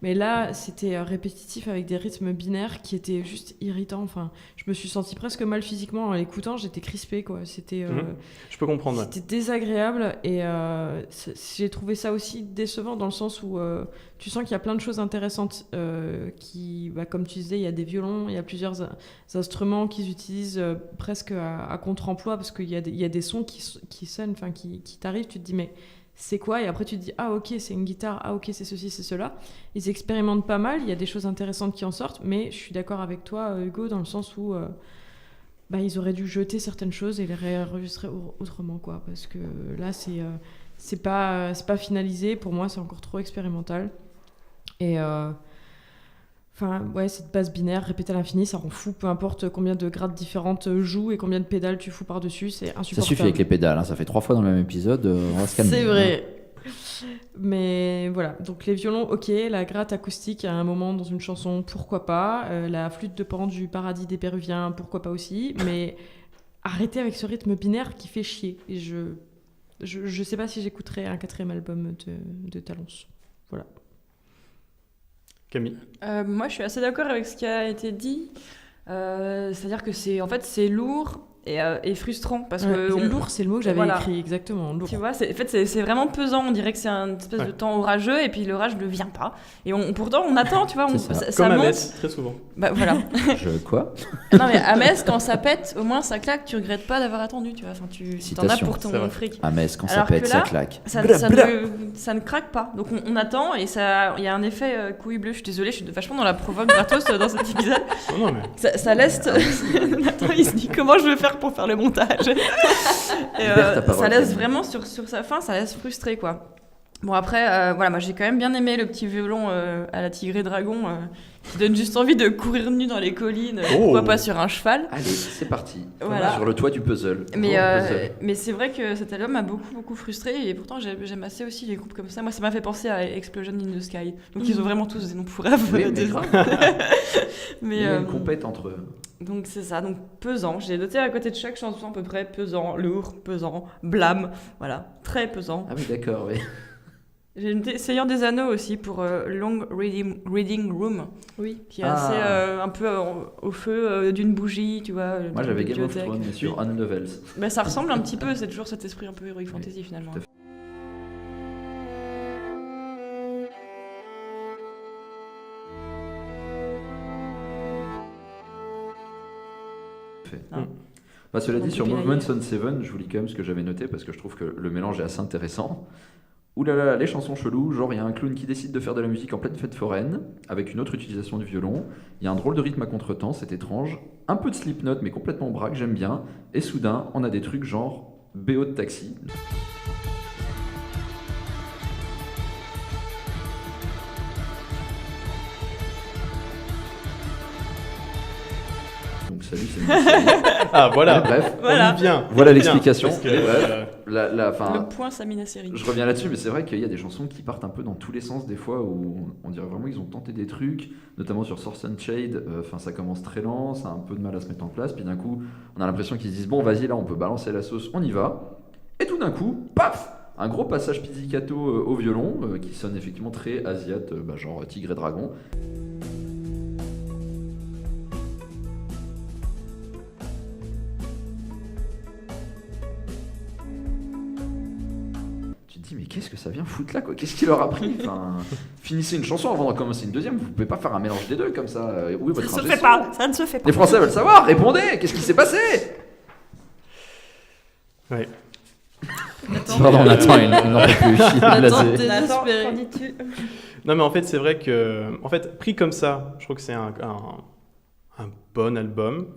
mais là, c'était répétitif avec des rythmes binaires qui étaient juste irritants. Enfin, je me suis sentie presque mal physiquement en l'écoutant, j'étais crispée, quoi. C'était Je peux comprendre. Ouais. C'était désagréable et j'ai trouvé ça aussi décevant dans le sens où tu sens qu'il y a plein de choses intéressantes comme tu disais, il y a des violons, il y a plusieurs instruments qu'ils utilisent presque à contre-emploi parce qu'il y a des sons qui sonnent, qui t'arrivent, tu te dis mais c'est quoi? Et après tu te dis ah ok c'est une guitare, ah ok c'est ceci, c'est cela. Ils expérimentent pas mal, il y a des choses intéressantes qui en sortent, mais je suis d'accord avec toi Hugo dans le sens où ils auraient dû jeter certaines choses et les réenregistrer autrement, quoi, parce que là c'est pas finalisé, pour moi c'est encore trop expérimental et cette base binaire répétée à l'infini, ça rend fou, peu importe combien de grades différentes jouent et combien de pédales tu fous par-dessus, c'est insupportable. Ça suffit avec les pédales, hein, ça fait 3 fois dans le même épisode, on va se calmer. C'est vrai. Mais voilà, donc les violons, ok, la gratte acoustique à un moment dans une chanson, pourquoi pas, la flûte de Pan du paradis des Péruviens, pourquoi pas aussi, mais arrêtez avec ce rythme binaire qui fait chier. Et je sais pas si j'écouterai un 4e album de Talons. Voilà. Camille? Moi, je suis assez d'accord avec ce qui a été dit. C'est-à-dire que c'est lourd et frustrant parce que lourd, c'est le mot que j'avais écrit, exactement. Lourd. Tu vois, c'est vraiment pesant. On dirait que c'est une espèce de temps orageux et puis l'orage ne vient pas. Et pourtant, on attend, tu vois. Ça comme à monte. Metz, très souvent. Bah voilà. Quoi? Non mais à Metz, quand ça pète, au moins ça claque. Tu regrettes pas d'avoir attendu, tu vois. Enfin, t'en as pour ton fric. À Metz, quand Alors ça pète, que là, ça claque. Ça ne craque pas. Donc on attend et il y a un effet couille bleue. Je suis désolée, je suis vachement dans la provoque gratos dans cet épisode. Oh non, mais... ça laisse. Nathan, il se dit comment je vais faire pour faire le montage. Et, ça laisse vraiment sur sa fin, ça laisse frustré, quoi. Bon après, moi j'ai quand même bien aimé le petit violon à la Tigré Dragon qui donne juste envie de courir nu dans les collines, pourquoi pas sur un cheval. Allez, c'est parti. Voilà. Sur le toit du puzzle. Mais c'est vrai que cet album m'a beaucoup frustré et pourtant j'aime assez aussi les groupes comme ça. Moi ça m'a fait penser à Explosion in the Sky. Donc ils ont vraiment tous des noms pourraves. Oui, mais grave. Mais il y a une compète entre eux. Donc c'est ça, donc pesant. J'ai noté à côté de chaque chanson à peu près pesant, lourd, pesant, blâme, voilà, très pesant. Ah oui, d'accord, oui. J'ai noté Seigneur des Anneaux aussi pour Long Reading Room, oui, qui est assez un peu au feu d'une bougie, tu vois. Moi j'avais Game of Thrones, mais sur Unlevels. Mais ça ressemble un petit peu, c'est toujours cet esprit un peu heroic fantasy finalement. Cela dit, sur Movements on Seven, je vous lis quand même ce que j'avais noté parce que je trouve que le mélange est assez intéressant. Ouh là là, les chansons cheloues, genre il y a un clown qui décide de faire de la musique en pleine fête foraine, avec une autre utilisation du violon, il y a un drôle de rythme à contretemps, c'est étrange, un peu de Slipknot mais complètement braque, j'aime bien, et soudain on a des trucs genre BO de taxi. salue, c'est Mina. Ah, voilà. Bref, Voilà. On y vient. Voilà On y vient. l'explication. Parce que, Et bref. Le point Samina Seri. Je reviens là-dessus, mais c'est vrai qu'il y a des chansons qui partent un peu dans tous les sens des fois où on dirait vraiment qu'ils ont tenté des trucs, notamment sur Source and Shade. Ça commence très lent, ça a un peu de mal à se mettre en place, puis d'un coup, on a l'impression qu'ils se disent bon, vas-y, là, on peut balancer la sauce, on y va. Et tout d'un coup, paf, un gros passage pizzicato au violon qui sonne effectivement très asiate, genre Tigre et Dragon. Tu te dis mais qu'est-ce que ça vient foutre là quoi? Qu'est-ce qu'il leur a pris? Enfin, finissez une chanson avant de commencer une deuxième, vous pouvez pas faire un mélange des deux comme ça. Oui, votre Ça ne se ingé fait son. pas, ça ne se fait pas. Les Français veulent savoir, répondez, qu'est-ce qui s'est passé? Ouais. Pardon, on attend une on n'en peut plus. Attends, Blasé. Nathan, désespéré. qu'en dis-tu? Non, mais en fait, c'est vrai que, en fait, pris comme ça, je trouve que c'est un bon album.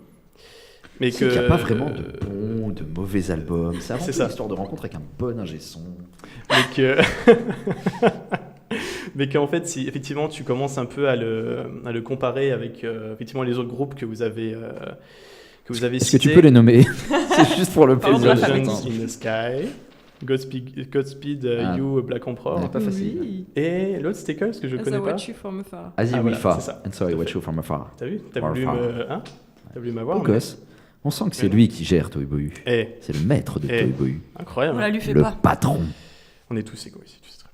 Mais C'est qu'il n'y a pas vraiment de euh, bons ou de mauvais albums. C'est avant c'est tout ça. une histoire de rencontre avec un bon ingé son. mais que mais qu'en fait si effectivement tu commences un peu à le comparer avec effectivement les autres groupes que vous avez Est-ce que cités, tu peux les nommer? C'est juste pour le Pardon, plaisir. la Illusions famille. in the Sky, Godspeed Ah. You, Black Emperor, Ouais, pas facile. Oui. et l'autre c'était quoi parce que je As connais I pas. watch you from afar. As Ah, we voilà, far. c'est ça. And so I Tout à watch fait. you from afar. T'as vu? T'as Or voulu far. t'as voulu m'avoir Beau mais- gosse. On sent que c'est Mais lui qui gère Toy Boy. Eh, C'est le maître de Eh. Toy Boy. incroyable. On la lui fait Le pas. patron. On est tous égaux ici, tu sais très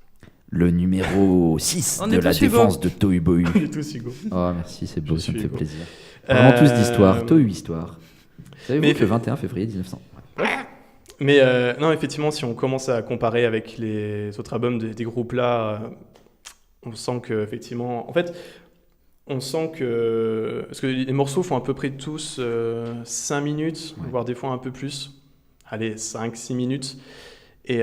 Le numéro 6 On de est la tous Hugo. défense de Toy Boy. bien. On est tous égaux. Oh merci, c'est beau, Je ça me suis fait Hugo. plaisir. Vraiment tous d'histoire, Euh, Toy Histoire. Savez-vous mais que le 21 février 1900. Mais non, effectivement, si on commence à comparer avec les autres albums des groupes là, on sent que effectivement, en fait, on sent que parce que les morceaux font à peu près tous 5 minutes, Ouais. voire des fois un peu plus. Allez, 5-6 minutes. Et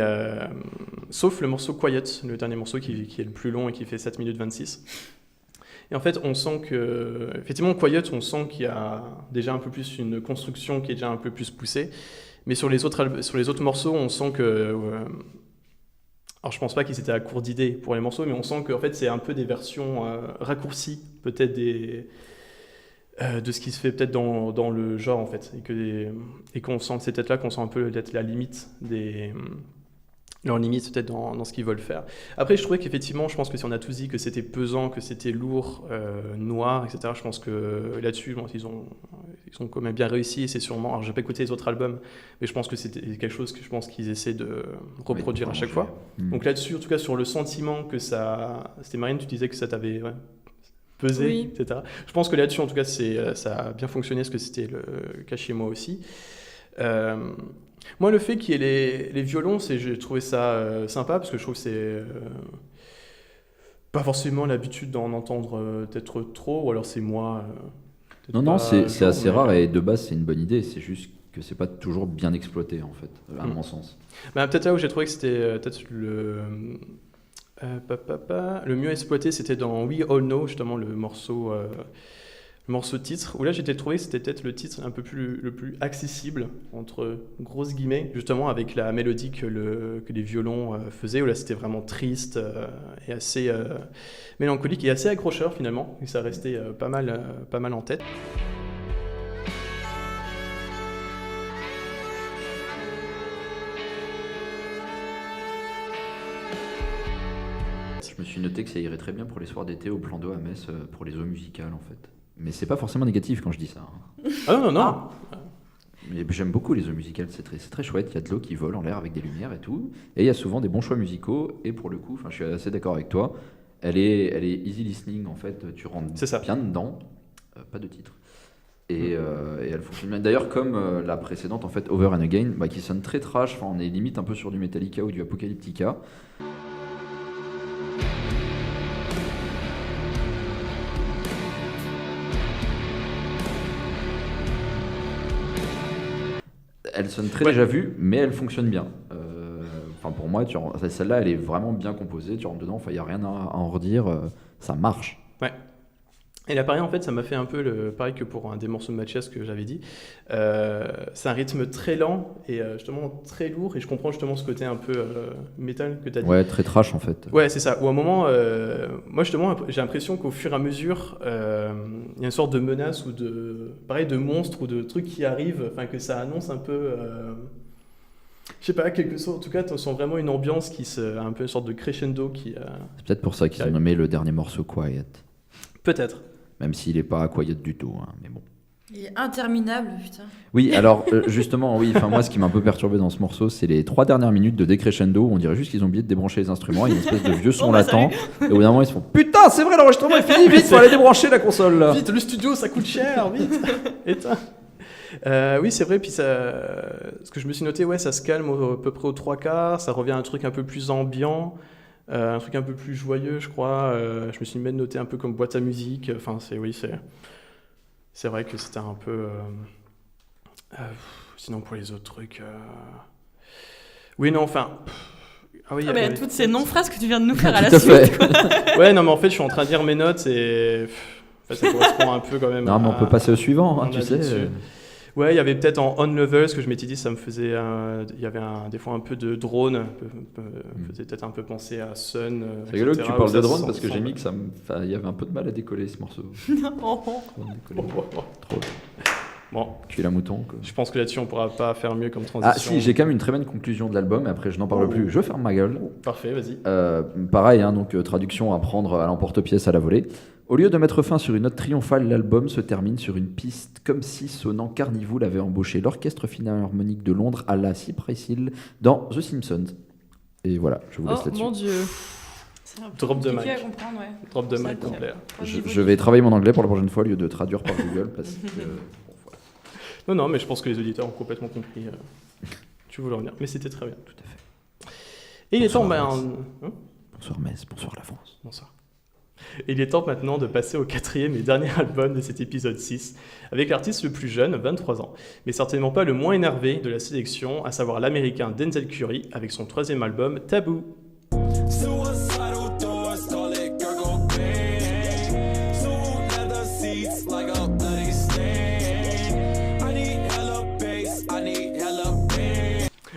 sauf le morceau Quiet, le dernier morceau qui est le plus long et qui fait 7 minutes 26. Et en fait, on sent que, effectivement, Quiet, on sent qu'il y a déjà un peu plus une construction qui est déjà un peu plus poussée. Mais sur les autres morceaux, on sent que. Alors, je pense pas qu'ils étaient à court d'idées pour les morceaux, mais on sent qu'en fait, c'est un peu des versions raccourcies, peut-être de ce qui se fait peut-être dans le genre, en fait. Et qu'on sent que c'est peut-être là qu'on sent un peu peut-être la limite leur limite peut-être dans ce qu'ils veulent faire. Après, je trouvais qu'effectivement, je pense que si on a tous dit que c'était pesant, que c'était lourd, noir, etc., je pense que là-dessus, bon, ils ont quand même bien réussi, et c'est sûrement... Alors, j'ai pas écouté les autres albums, mais je pense que c'était quelque chose que je pense qu'ils essaient de reproduire à chaque fois. Donc là-dessus, en tout cas, sur le sentiment que ça... C'était Marine, tu disais que ça t'avait pesé, Oui. etc. Je pense que là-dessus, en tout cas, ça a bien fonctionné, parce que c'était le cas chez moi aussi. Moi, le fait qu'il y ait les violons, j'ai trouvé ça sympa, parce que je trouve que c'est pas forcément l'habitude d'en entendre peut-être trop, ou alors c'est moi... peut-être Non, pas c'est chaud, assez mais- rare et de base c'est une bonne idée, c'est juste que c'est pas toujours bien exploité en fait, à mon sens. Bah, peut-être là où j'ai trouvé que c'était peut-être le mieux exploité, c'était dans We All Know, justement, le morceau titre, où là j'ai trouvé que c'était peut-être le titre le plus accessible, entre grosses guillemets, justement avec la mélodie que les violons faisaient, où là c'était vraiment triste et assez mélancolique et assez accrocheur finalement, et ça restait pas mal en tête. Je me suis noté que ça irait très bien pour les soirs d'été au plan d'eau à Metz pour les eaux musicales en fait. Mais c'est pas forcément négatif quand je dis ça. Hein. Ah non, non. Mais j'aime beaucoup les eaux musicales, c'est très chouette, il y a de l'eau qui vole en l'air avec des lumières et tout. Et il y a souvent des bons choix musicaux, et pour le coup, je suis assez d'accord avec toi, elle est easy listening en fait, tu rentres C'est ça. bien dedans, pas de titre. Et elle fonctionne bien. D'ailleurs, comme la précédente, en fait, Over and Again, qui sonne très trash, on est limite un peu sur du Metallica ou du Apocalyptica. Elle sonne très déjà vue, mais elle fonctionne bien. Pour moi, celle-là, elle est vraiment bien composée. Tu rentres dedans, il n'y a rien à en redire. Ça marche. Ouais. Et là, pareil, en fait, ça m'a fait un peu pareil que pour un des morceaux de Mathias que j'avais dit. C'est un rythme très lent et justement très lourd. Et je comprends justement ce côté un peu métal que tu as dit. Ouais, très trash en fait. Ouais, c'est ça. Ou à un moment, moi justement, j'ai l'impression qu'au fur et à mesure, il y a une sorte de menace ou pareil, de monstre ou de trucs qui arrivent, enfin que ça annonce un peu, je sais pas, quelque chose. En tout cas, tu sens vraiment une ambiance un peu une sorte de crescendo qui. C'est peut-être pour ça qu'ils ont nommé le dernier morceau Quiet. Peut-être. Même s'il est pas quiet du tout, hein, mais bon. Il est interminable, putain. Oui, alors justement, oui. Enfin, moi, ce qui m'a un peu perturbé dans ce morceau, c'est les 3 dernières minutes de décrescendo. On dirait juste qu'ils ont oublié de débrancher les instruments. Il y a une espèce de vieux son latent. Et au bout d'un moment, ils se font putain, c'est vrai, l'enregistrement est fini. Vite, faut aller débrancher la console. Là. Vite, le studio, ça coûte cher. Vite. Éteins. Oui, c'est vrai. Puis ce que je me suis noté, ouais, ça se calme à peu près aux 3/4. Ça revient à un truc un peu plus ambiant. Un truc un peu plus joyeux, je crois. Je me suis même noté un peu comme boîte à musique. Enfin, c'est vrai que c'était un peu. Sinon, pour les autres trucs. Oui, non, enfin. Ah oui, mais toutes ces non-phrases que tu viens de nous faire à la Tout à suite. fait. Ouais, non, mais en fait, je suis en train de lire mes notes et. En fait, ça correspond un peu quand même. Non, mais on peut passer au suivant, hein, tu sais. Ouais, il y avait peut-être en On Lovers que je m'étais dit, ça me faisait. Il y avait des fois un peu de drone, faisait peut-être un peu penser à Sun. C'est rigolo que tu parles de drone parce que j'ai mis que que il y avait un peu de mal à décoller ce morceau. Non. Trop. Bon, Cuit la mouton. Quoi. je pense que là-dessus, on pourra pas faire mieux comme transition. Ah si, j'ai quand même une très bonne conclusion de l'album, et après je n'en parle plus, je ferme ma gueule. Parfait, vas-y. Pareil, hein, donc traduction à prendre à l'emporte-pièce à la volée. Au lieu de mettre fin sur une note triomphale, l'album se termine sur une piste comme si sonnant Carnival avait embauché l'orchestre philharmonique de Londres à la Cypress Hill dans The Simpsons. Et voilà, je vous laisse Oh là-dessus. mon dieu. C'est un peu Drop de compliqué mic. à comprendre, ouais. Drop de Ça, mic complet. Je vais travailler mon anglais pour la prochaine fois au lieu de traduire par Google parce que... bon, voilà. Non, mais je pense que les auditeurs ont complètement compris. Tu voulais revenir, mais c'était très bien. Tout à fait. Et il est temps. Bonsoir, Bonsoir Metz, bonsoir la France. Bonsoir. Et il est temps maintenant de passer au 4e et dernier album de cet épisode 6, avec l'artiste le plus jeune, 23 ans, mais certainement pas le moins énervé de la sélection, à savoir l'américain Denzel Curry, avec son 3e album, Taboo.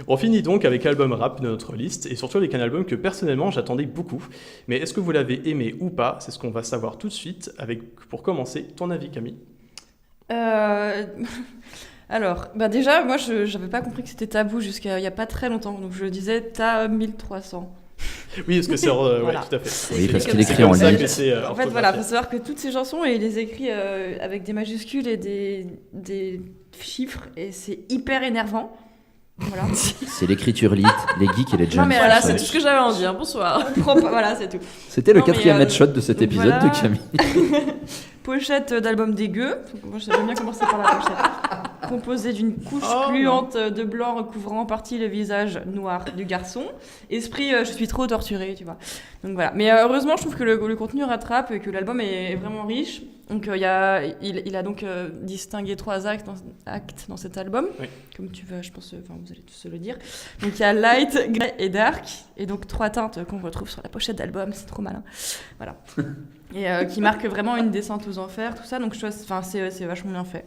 On finit donc avec l'album rap de notre liste, et surtout avec un album que personnellement j'attendais beaucoup. Mais est-ce que vous l'avez aimé ou pas? C'est ce qu'on va savoir tout de suite, avec, pour commencer, ton avis Camille. Alors, déjà, moi, je n'avais pas compris que c'était Tabou jusqu'à il n'y a pas très longtemps. Donc, je disais Ta 1300. Oui, parce que c'est... Voilà. ouais, tout à fait. Oui, parce C'est qu'il comme écrit en ça ligne. que c'est, En fait, voilà, il orthographié. faut savoir que toutes ces chansons, il les écrit avec des majuscules et des chiffres, et c'est hyper énervant. Voilà. C'est l'écriture lit, les geeks et les gens. Non, mais Voilà, ça, c'est tout ce que j'avais à en dire. Bonsoir. Voilà, c'est tout. C'était le Non, mais, 4e headshot de cet épisode voilà. de Camille. Pochette d'album dégueu. Moi, j'aime bien commencer par la pochette. Composée d'une couche gluante de blanc recouvrant en partie le visage noir du garçon. Esprit, je suis trop torturée, tu vois. Donc voilà. Mais heureusement, je trouve que le contenu rattrape et que l'album est vraiment riche. Donc il a donc distingué 3 actes dans cet album. Oui. Comme tu veux, je pense, vous allez tous le dire. Donc il y a Light, Grey et Dark. Et donc 3 teintes qu'on retrouve sur la pochette d'album. C'est trop malin. Voilà. Et qui marque vraiment une descente aux enfers, tout ça. Donc c'est vachement bien fait.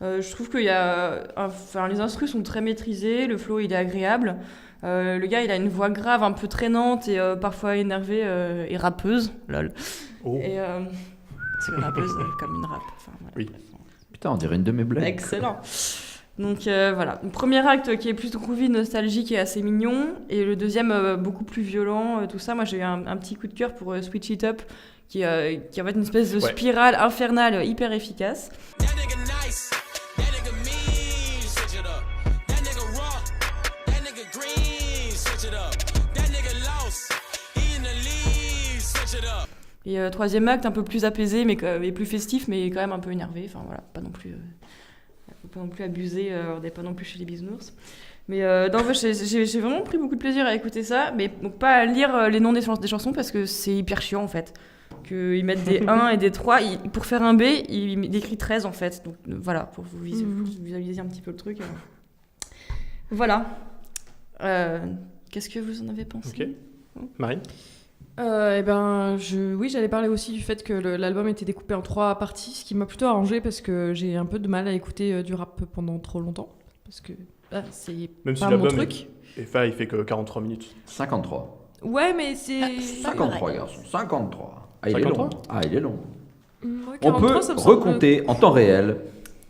Je trouve que les instrus sont très maîtrisés, le flow il est agréable. Le gars il a une voix grave, un peu traînante et parfois énervée et rappeuse. Lol. Oh. Et parce que rappeuse comme une rap. Voilà. Oui. Putain, on dirait une de mes blagues. Excellent. Donc voilà, le premier acte qui est plus groovy, nostalgique et assez mignon, et le deuxième beaucoup plus violent, tout ça. Moi j'ai eu un petit coup de cœur pour Switch It Up, qui en fait une espèce de spirale infernale hyper efficace. Et troisième acte un peu plus apaisé mais plus festif, mais quand même un peu énervé. Enfin voilà, pas non plus abuser, on n'est pas non plus chez les bisounours. Mais j'ai vraiment pris beaucoup de plaisir à écouter ça, mais pas à lire les noms des chansons parce que c'est hyper chiant en fait. Qu'ils mettent des 1 et des 3, pour faire un B, il écrit 13 en fait. Donc voilà, pour vous visualiser un petit peu le truc. Voilà. Qu'est-ce que vous en avez pensé? Ok. Marine? Oui, j'allais parler aussi du fait que l'album était découpé en 3 parties, ce qui m'a plutôt arrangé parce que j'ai un peu de mal à écouter du rap pendant trop longtemps. Parce que c'est Même si pas mon l'album truc. il fait que 43 minutes. 53. Ouais, mais c'est. 53, garçon. 53. Ah, il est 53? long. Ah, il est long. Ouais, On 43, peut ça me semble- recompter en temps réel.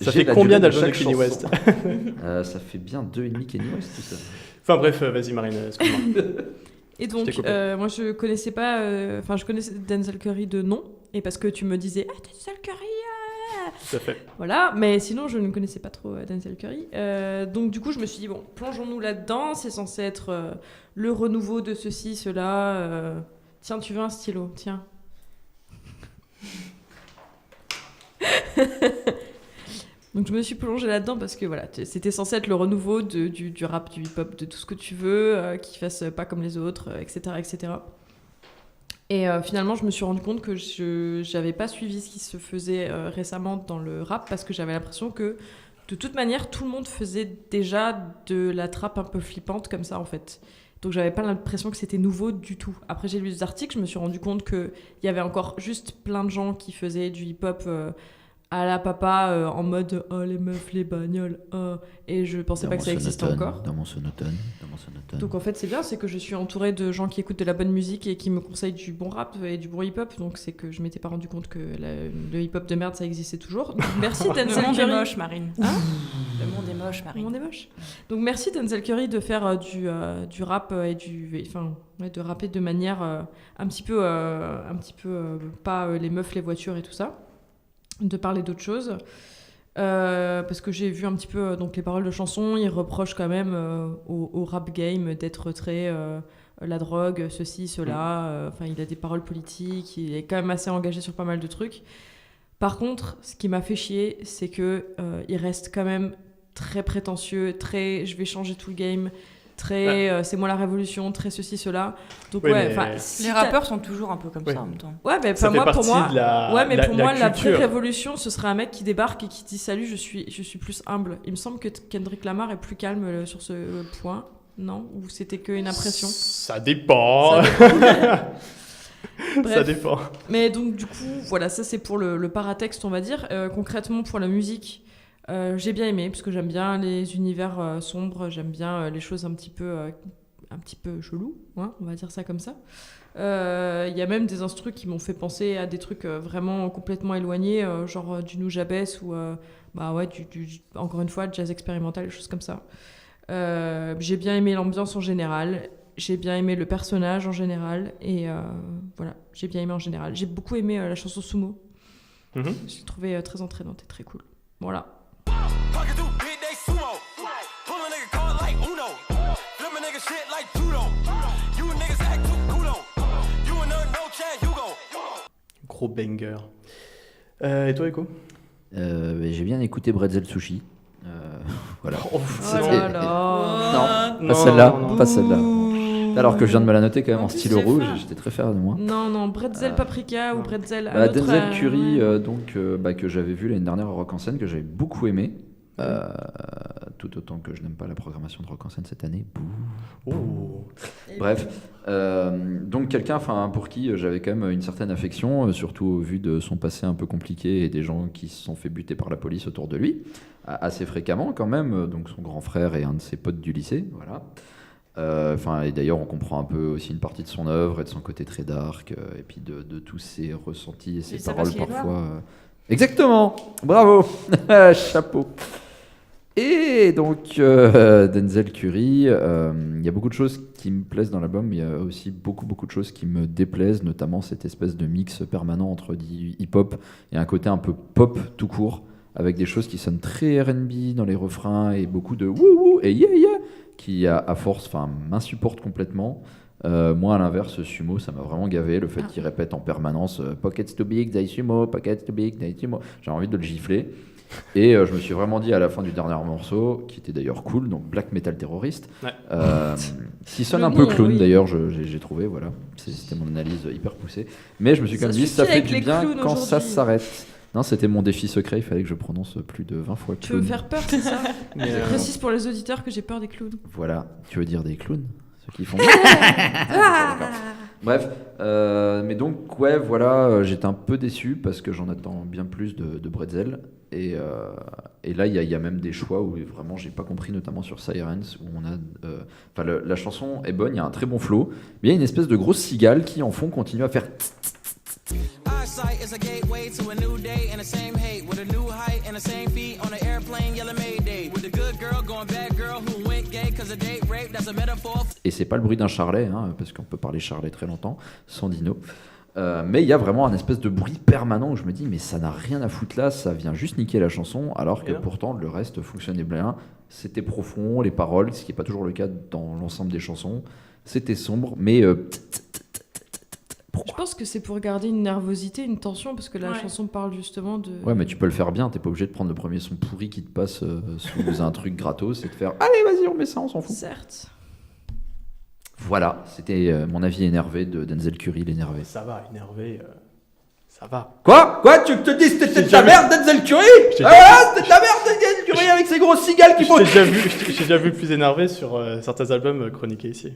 Ça J'ai fait la combien durée de d'albums de chaque Kanye chanson. West? Ça fait bien 2,5 Kanye West, tout ça. Enfin bref, vas-y Marine, excuse-moi. Et donc, t'ai coupé. moi je connaissais pas. Enfin, je connaissais Denzel Curry de nom, et parce que tu me disais Denzel Curry, Tout à fait. voilà, mais sinon je ne connaissais pas trop Denzel Curry. Donc, du coup, je me suis dit, bon, plongeons-nous là-dedans, c'est censé être le renouveau de ceci, cela. Tiens, tu veux un stylo? Tiens. Donc je me suis plongée là-dedans parce que voilà, c'était censé être le renouveau du rap, du hip-hop, de tout ce que tu veux, qui fasse pas comme les autres, etc., etc. Et finalement, je me suis rendu compte que je n'avais pas suivi ce qui se faisait récemment dans le rap parce que j'avais l'impression que de toute manière, tout le monde faisait déjà de la trappe un peu flippante comme ça en fait. Donc j'avais pas l'impression que c'était nouveau du tout. Après j'ai lu des articles, je me suis rendu compte qu'il y avait encore juste plein de gens qui faisaient du hip-hop à la papa en mode oh les meufs, les bagnoles, oh. Et je pensais pas que ça existait encore. Dans mon sonotone. Donc en fait c'est bien, c'est que je suis entourée de gens qui écoutent de la bonne musique et qui me conseillent du bon rap et du bon hip-hop. Donc c'est que je m'étais pas rendu compte que le hip-hop de merde ça existait toujours. Donc merci Denzel Le monde est Curry. moche, Marine. Hein Le monde est moche, Le Marine. monde est moche. Donc merci Denzel Curry de faire du rap et de rapper de manière un petit peu pas les meufs, les voitures et tout ça, de parler d'autres choses. Parce que j'ai vu un petit peu donc les paroles de chansons, il reproche quand même au rap game d'être très la drogue, ceci, cela. Enfin, il a des paroles politiques, il est quand même assez engagé sur pas mal de trucs. Par contre, ce qui m'a fait chier, c'est que il reste quand même très prétentieux, très je vais changer tout le game, très c'est moi la révolution, très ceci, cela. Donc Oui, ouais, mais- enfin, Les si rappeurs sont toujours un peu comme Oui. ça en même temps. Ouais, mais Ça fait pour partie moi, de la, ouais, mais la- pour la moi, la vraie culture. révolution, ce serait un mec qui débarque et qui dit salut, je suis plus humble. Il me semble que Kendrick Lamar est plus calme sur ce point, non? Ou c'était qu'une impression? Ça dépend. Bref. Ça dépend. Mais donc du coup, voilà, ça c'est pour le paratexte, on va dire. Concrètement, pour la musique, j'ai bien aimé, parce que j'aime bien les univers sombres, j'aime bien les choses un petit peu chelou, hein, on va dire ça comme ça. Il y a même des instrus qui m'ont fait penser à des trucs vraiment complètement éloignés, genre du Nujabes ou encore une fois, jazz expérimental, des choses comme ça. J'ai bien aimé l'ambiance en général, j'ai bien aimé le personnage en général, et voilà, j'ai bien aimé en général. J'ai beaucoup aimé la chanson Sumo, Mhm. je l'ai trouvée très entraînante et très cool. Voilà. Pocket through big day sumo. Pull a nigga card like Uno. Flip a nigga shit like judo. You niggas act too cool. You a nerd, no Chad Hugo. Gros banger. Et toi, Eko? J'ai bien écouté Bretzel Sushi. Voilà. Oh, Oh là là. Non, pas celle-là, non. pas celle-là. Alors que je viens de me la noter quand même en En plus, stylo j'ai rouge, faim. j'étais très fier de moi. Non, Bretzel Paprika ou Bretzel... un Bah, autre, Denzel Curry, ouais. que j'avais vu l'année dernière à Rock en scène, que j'avais beaucoup aimé. Tout autant que je n'aime pas la programmation de Rock en scène cette année. Bouh. Oh. Bref, donc quelqu'un pour qui j'avais quand même une certaine affection, surtout au vu de son passé un peu compliqué et des gens qui se sont fait buter par la police autour de lui, assez fréquemment quand même, donc son grand frère et un de ses potes du lycée, voilà. Et d'ailleurs on comprend un peu aussi une partie de son œuvre et de son côté très dark, et puis de tous ses ressentis et ses ça paroles parce qu'il est parfois... Exactement, bravo, chapeau. Et donc, Denzel Curry, il y a beaucoup de choses qui me plaisent dans l'album, mais il y a aussi beaucoup de choses qui me déplaisent, notamment cette espèce de mix permanent entre du hip-hop et un côté un peu pop tout court, avec des choses qui sonnent très R&B dans les refrains et beaucoup de wouhou et yeah yeah, qui à force m'insupportent complètement. Moi, à l'inverse, Sumo, ça m'a vraiment gavé, le fait qu'il répète en permanence Pockets too big, they sumo, pockets too big, they sumo. J'ai envie de le gifler. Et je me suis vraiment dit à la fin du dernier morceau, qui était d'ailleurs cool, donc Black Metal Terrorist, Ouais. qui sonne Le un peu nom, clown oui. d'ailleurs, j'ai trouvé, voilà. C'était mon analyse hyper poussée. Mais je me suis quand Ça même dit, ça suffit fait avec du les bien clowns quand ça aujourd'hui. s'arrête. Non, c'était mon défi secret, il fallait que je prononce plus de 20 fois Tu veux clown. me faire peur, c'est ça? Mais, Je précise pour les auditeurs que j'ai peur des clowns. Voilà, tu veux dire des clowns? Ceux qui font... Bref, mais donc, ouais, voilà, j'étais un peu déçu parce que j'en attends bien plus de Bretzel. Et là, il y a même des choix où vraiment j'ai pas compris, notamment sur Sirens, où on a. La chanson est bonne, il y a un très bon flow, mais il y a une espèce de grosse cigale qui, en fond, continue à faire. Eyesight is a gateway to a new day and the same hate with a new height and the same feet on an airplane yellow Mayday with a good girl going bad girl who went gay cause a date rape that's a metaphor. Et c'est pas le bruit d'un charlet, hein, parce qu'on peut parler charlet très longtemps, sans Dino. Mais il y a vraiment un espèce de bruit permanent où je me dis mais ça n'a rien à foutre là, ça vient juste niquer la chanson, alors que pourtant le reste fonctionnait bien. C'était profond, les paroles, ce qui n'est pas toujours le cas dans l'ensemble des chansons. C'était sombre, mais je pense que c'est pour garder une nervosité, une tension, parce que la chanson parle justement de... Ouais, mais tu peux le faire bien, t'es pas obligé de prendre le premier son pourri qui te passe sous un truc gratos et de faire « Allez, vas-y, on met ça, on s'en fout ». Certes. Voilà, c'était mon avis énervé de Denzel Curry, l'énervé. Ça va, énervé, ça va. Quoi tu te dis c'était de la merde Denzel Curry? C'était de la merde Denzel Curry avec ses grosses cigales qui font... J'ai déjà vu plus énervé sur certains albums chroniqués ici.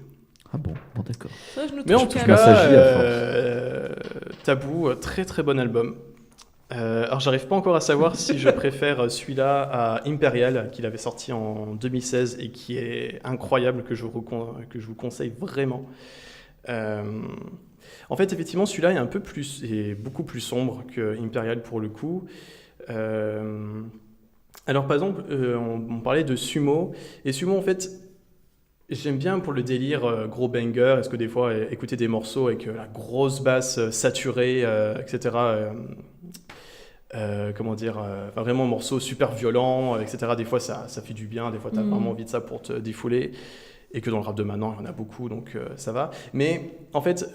Ah bon d'accord. Ça, je ne Mais en touche tout qu'à cas, Tabou, très très bon album. Alors j'arrive pas encore à savoir si je préfère celui-là à Imperial qu'il avait sorti en 2016 et qui est incroyable, que je vous conseille vraiment. En fait effectivement celui-là est beaucoup plus sombre que Imperial pour le coup. Alors par exemple on parlait de Sumo, et Sumo en fait j'aime bien pour le délire gros banger, est-ce que des fois écouter des morceaux avec la grosse basse saturée, etc. Vraiment morceaux super violents, etc. Des fois ça fait du bien, des fois t'as vraiment envie de ça pour te défouler, et que dans le rap de maintenant il y en a beaucoup, donc ça va. Mais en fait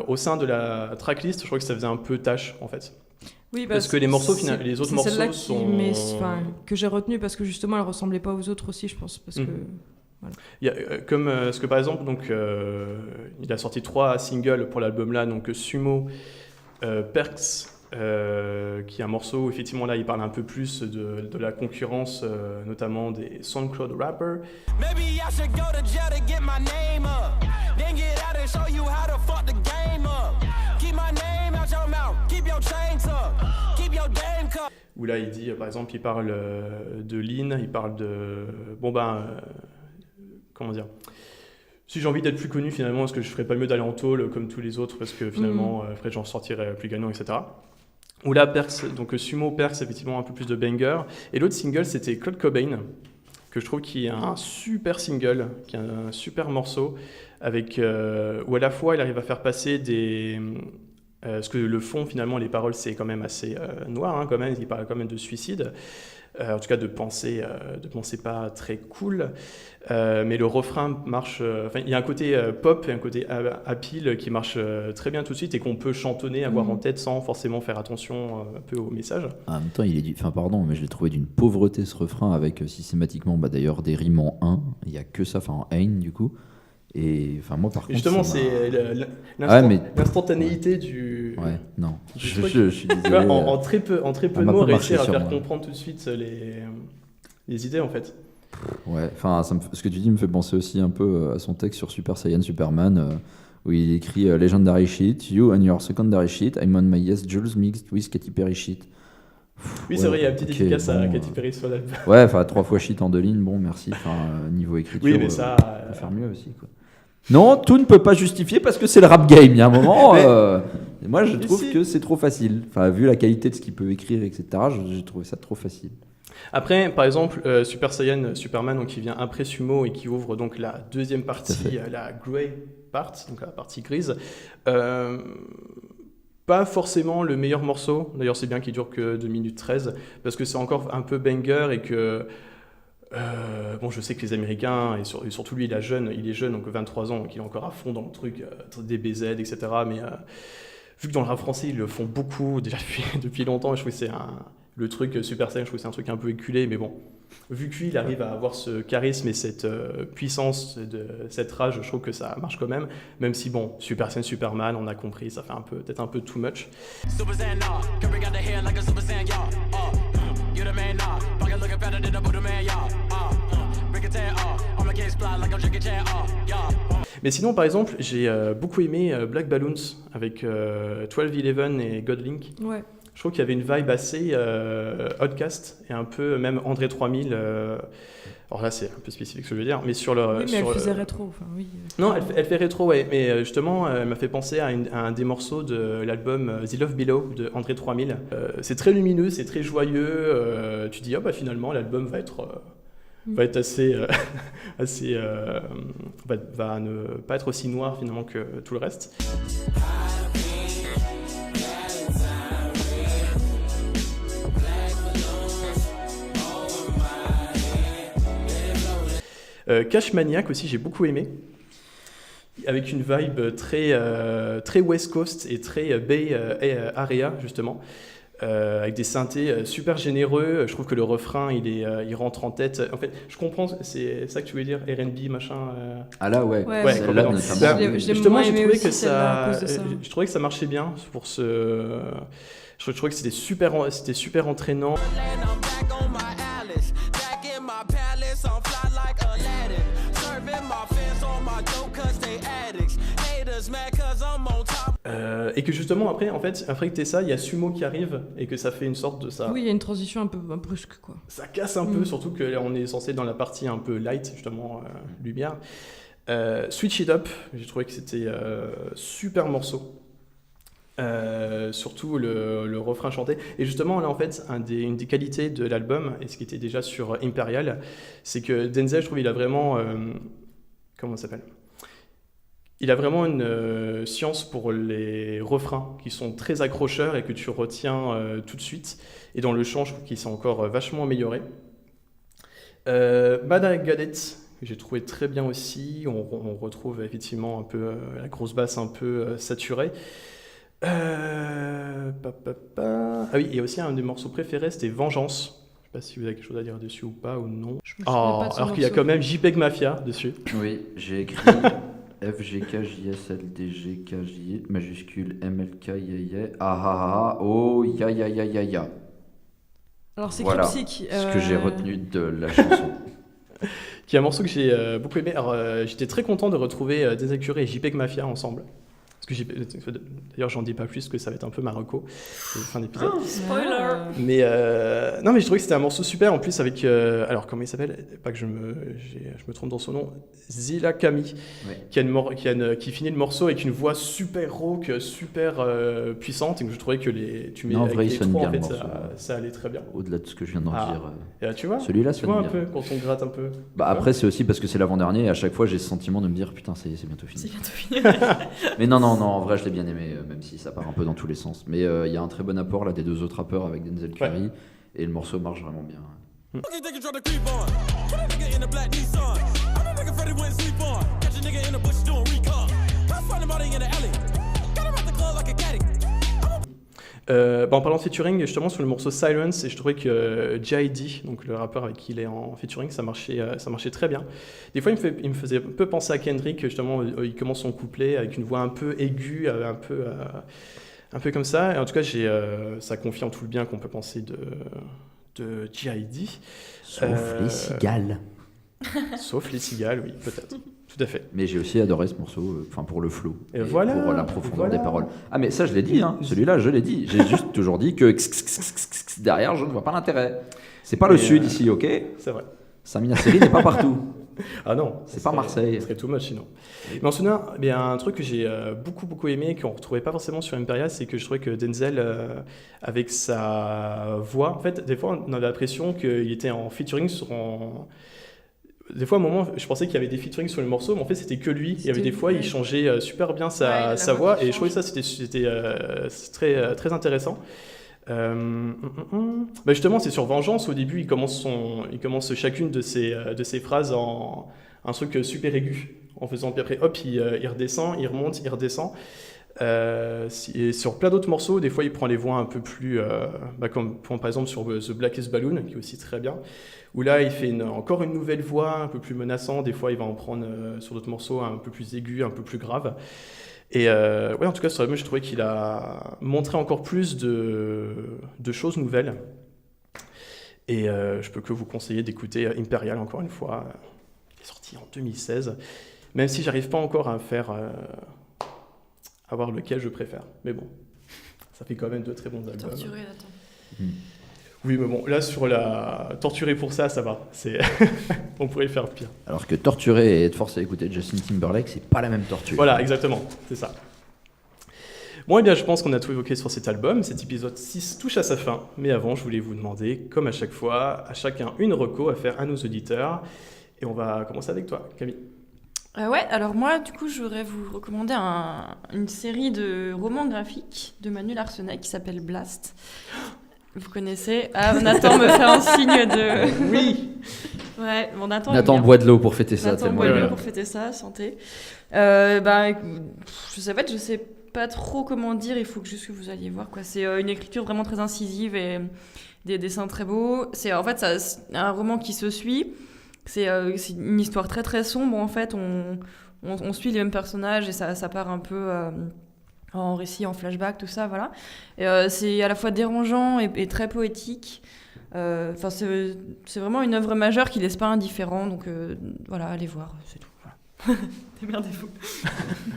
au sein de la tracklist je crois que ça faisait un peu tâche en fait. Oui, parce que les morceaux, les autres morceaux celle-là sont... que j'ai retenu parce que justement elle ressemblait pas aux autres aussi, je pense, parce que... Voilà. Il y a, comme ce que par exemple donc il a sorti 3 singles pour l'album là, donc Sumo, Perks, qui est un morceau effectivement là il parle un peu plus de la concurrence notamment des SoundCloud rappers. Maybe I should go to jail to get my name up. Then get out and show you how to fuck the game up. Keep my name out your mouth. Keep your chain tucked. Keep your game cut. Où là il dit par exemple il parle de Lean, il parle de comment dire, si j'ai envie d'être plus connu finalement, est-ce que je ferais pas mieux d'aller en tôle comme tous les autres, parce que finalement après j'en sortirais plus gagnant, etc. Ou là Perks, donc Sumo, Perks, effectivement un peu plus de banger. Et l'autre single c'était Kurt Cobain, que je trouve qui est un super single, qui est un super morceau, avec où à la fois il arrive à faire passer des... parce que le fond finalement, les paroles c'est quand même assez noir, hein, quand même, il parle quand même de suicide. En tout cas de pensée pas très cool, mais le refrain marche, il y a un côté pop et un côté appeal qui marche très bien tout de suite et qu'on peut chantonner, avoir en tête sans forcément faire attention un peu au message. En même temps mais je l'ai trouvé d'une pauvreté ce refrain, avec systématiquement d'ailleurs des rimes en 1, il n'y a que ça, en haine du coup. Et moi par contre justement c'est l'instantanéité du... Ouais, non. Du je suis désolé. En très peu de mots, réussir à faire comprendre tout de suite les idées en fait. Ouais, ce que tu dis me fait penser aussi un peu à son texte sur Super Saiyan Superman, où il écrit Legendary shit, you and your secondary shit, I'm on my yes Jules mixed with Katy Perry shit. Oui, c'est vrai, il y a une petite efficace à Katy Perry sur l'album. Ouais, 3 fois shit en 2 lignes, bon merci, niveau écriture, oui, mais ça, on peut faire mieux aussi quoi. Non, tout ne peut pas justifier parce que c'est le rap game. Il y a un moment, moi je trouve que c'est trop facile. Vu la qualité de ce qu'il peut écrire, etc., j'ai trouvé ça trop facile. Après, par exemple, Super Saiyan Superman, donc, qui vient après Sumo et qui ouvre donc la deuxième partie, la Grey part, donc la partie grise. Pas forcément le meilleur morceau. D'ailleurs, c'est bien qu'il dure que 2 minutes 13 parce que c'est encore un peu banger et que... je sais que les Américains, et surtout lui, il est jeune, donc 23 ans, donc il est encore à fond dans le truc DBZ, etc. Mais vu que dans le rap français, ils le font beaucoup, déjà depuis longtemps, et je trouve que c'est le truc Super Saiyan, je trouve que c'est un truc un peu éculé, mais bon, vu que lui, il arrive à avoir ce charisme et cette puissance, cette rage, je trouve que ça marche quand même si, bon, Super Saiyan Superman, on a compris, ça fait peut-être un peu too much. Super Saiyan, Curry got the hair like a Super Saiyan, you the man, fucking looking better than a Buddha man, Mais sinon, par exemple, j'ai beaucoup aimé Black Balloons avec 12-11 et Godlink. Ouais. Je trouve qu'il y avait une vibe assez Outkast et un peu même André 3000. Alors là, c'est un peu spécifique ce que je veux dire, mais sur le. Oui, mais sur elle faisait rétro. Enfin, oui. Non, elle fait rétro, ouais. Mais justement, elle m'a fait penser à un des morceaux de l'album The Love Below de André 3000. C'est très lumineux, c'est très joyeux. Tu dis, finalement, l'album va être assez. Va ne pas être aussi noir finalement que tout le reste. Cash Maniac aussi, j'ai beaucoup aimé. Avec une vibe très West Coast et très Bay Area, justement. Avec des synthés super généreux. Je trouve que le refrain, il rentre en tête. En fait, je comprends, c'est ça que tu voulais dire, R&B, machin. Ah là, ouais. Ouais, Celle-là, complètement. notamment. Je l'ai Justement, moins j'ai aimé trouvé aussi, que celle-là, à cause de ça. je trouvais que ça marchait bien pour ce. Je trouvais que c'était super entraînant. And I'm back on my Alice, back in my palace, I'm fly like Aladdin, serving my fans on my dope cause they addicts, haters mad cause I'm on top. Et que justement après que t'aies ça, il y a Sumo qui arrive et que ça fait une sorte de ça. Oui, il y a une transition un peu brusque, quoi. Ça casse un peu, surtout que là on est censé être dans la partie un peu light, justement, lumière. Switch It Up, j'ai trouvé que c'était super morceau. Surtout le refrain chanté. Et justement, là en fait, une des qualités de l'album, et ce qui était déjà sur Imperial, c'est que Denzel, je trouve, il a vraiment. Comment ça s'appelle ? Il a vraiment une science pour les refrains qui sont très accrocheurs et que tu retiens tout de suite. Et dans le chant, je trouve qu'ils sont encore vachement améliorés. Bad I Got It, que j'ai trouvé très bien aussi. On retrouve effectivement un peu la grosse basse un peu saturée. Ah oui, il y a aussi un des morceaux préférés, c'était Vengeance. Je sais pas si vous avez quelque chose à dire dessus ou pas, ou non. Je me souviens pas de ce alors qu'il y a morceau. quand même JPEG Mafia dessus. Oui, j'ai écrit FGKJSLDGKJ majuscule MLK yaya oh ya. Alors, c'est Voilà cryptique. ce que j'ai retenu de la chanson. Qui est un morceau que j'ai beaucoup aimé. Alors j'étais très content de retrouver Désécuré et JPEG Mafia ensemble. Parce que d'ailleurs, j'en dis pas plus, que ça va être un peu Marocco, fin d'épisode. Spoiler. Mais non, mais je trouvais que c'était un morceau super en plus avec alors comment il s'appelle, pas que je me trompe dans son nom, Zila Kami, Ouais. qui finit le morceau avec une voix super rauque, super puissante, et que je trouvais que tu mets Non, en avec vrai, il les sonne trois, bien, en fait, le morceau. ça allait très bien. Au-delà de ce que je viens d'en Ah. dire. Et là, tu vois, Celui-là tu vois un sonne bien. peu quand on gratte un peu. Bah après, c'est aussi parce que c'est l'avant-dernier et à chaque fois, j'ai ce sentiment de me dire putain, c'est bientôt fini. C'est bientôt fini. Mais non, en vrai, je l'ai bien aimé, même si ça part un peu dans tous les sens. Mais il y a un très bon apport là des deux autres rappeurs avec Denzel Curry et le morceau marche vraiment bien. Fuck you think you tryna creep on? Put a nigga in a black Nissan. I'm a nigga Freddie wouldn't sleep on. Catch a nigga in the bush doing recon. I find him out in the alley. Got him out the club like a caddy. En parlant de featuring, justement sur le morceau Silence, et je trouvais que J.I.D., donc le rappeur avec qui il est en featuring, ça marchait très bien. Des fois, il me faisait un peu penser à Kendrick, justement, il commence son couplet avec une voix un peu aiguë, un peu comme ça. Et en tout cas, ça confirme tout le bien qu'on peut penser de J.I.D. Sauf les cigales. Sauf les cigales, oui, peut-être. Tout à fait. Mais j'ai aussi adoré ce morceau, pour le flow Et et voilà, pour la profondeur voilà. des paroles. Ah mais ça je l'ai dit, celui-là je l'ai dit. J'ai juste toujours dit que derrière je ne vois pas l'intérêt. C'est pas le sud ici, ok. C'est vrai. Samina Seri n'est pas partout. Ah non, C'est pas Marseille. Ce serait too much sinon. Mais en souvenir, il y a un truc que j'ai beaucoup aimé, qu'on ne retrouvait pas forcément sur Imperial, c'est que je trouvais que Denzel, avec sa voix, en fait, des fois on avait l'impression qu'il était en featuring Des fois, à un moment, je pensais qu'il y avait des featuring sur le morceau, mais en fait, c'était que lui. Il y avait des fois, il changeait super bien sa voix, et je trouvais ça, c'était très intéressant. Justement, c'est sur Vengeance. Au début, il commence chacune de ses phrases en un truc super aigu, en faisant, puis après, hop, il redescend, il remonte, il redescend. Et sur plein d'autres morceaux, des fois, il prend les voix un peu plus, comme par exemple sur The Blackest Balloon, qui est aussi très bien, où là, il fait encore une nouvelle voix un peu plus menaçante. Des fois, il va en prendre sur d'autres morceaux un peu plus aigus, un peu plus graves. Et en tout cas, sur l'album, je trouvais qu'il a montré encore plus de choses nouvelles. Et je peux que vous conseiller d'écouter Imperial, encore une fois. Il est sorti en 2016. Même si j'arrive pas encore à voir lequel je préfère. Mais bon, ça fait quand même de très bons albums. Torturé, attends. Oui, mais bon, là, sur la torturer pour ça, ça va. On pourrait faire pire. Alors que torturer et être forcé à écouter Justin Timberlake, c'est pas la même torture. Voilà, exactement, c'est ça. Bon, eh bien, je pense qu'on a tout évoqué sur cet album. Cet épisode 6 touche à sa fin. Mais avant, je voulais vous demander, comme à chaque fois, à chacun une reco à faire à nos auditeurs. Et on va commencer avec toi, Camille. Ouais, alors moi, du coup, je voudrais vous recommander une série de romans graphiques de Manu Larsenet qui s'appelle Blast. Vous connaissez? Ah, Nathan me fait un signe de... Oui. Ouais, bon, Nathan boit de l'eau pour fêter ça. Nathan boit de l'eau pour fêter ça, santé. Je sais pas trop comment dire, il faut juste que vous alliez voir, quoi. C'est une écriture vraiment très incisive et des dessins très beaux. C'est un roman qui se suit. C'est une histoire très très sombre, en fait. On suit les mêmes personnages et ça part un peu... en récit, en flashback, tout ça, voilà. Et, c'est à la fois dérangeant et très poétique. C'est vraiment une œuvre majeure qui laisse pas indifférent. Donc voilà, allez voir, c'est tout. Voilà. Démerdez-vous.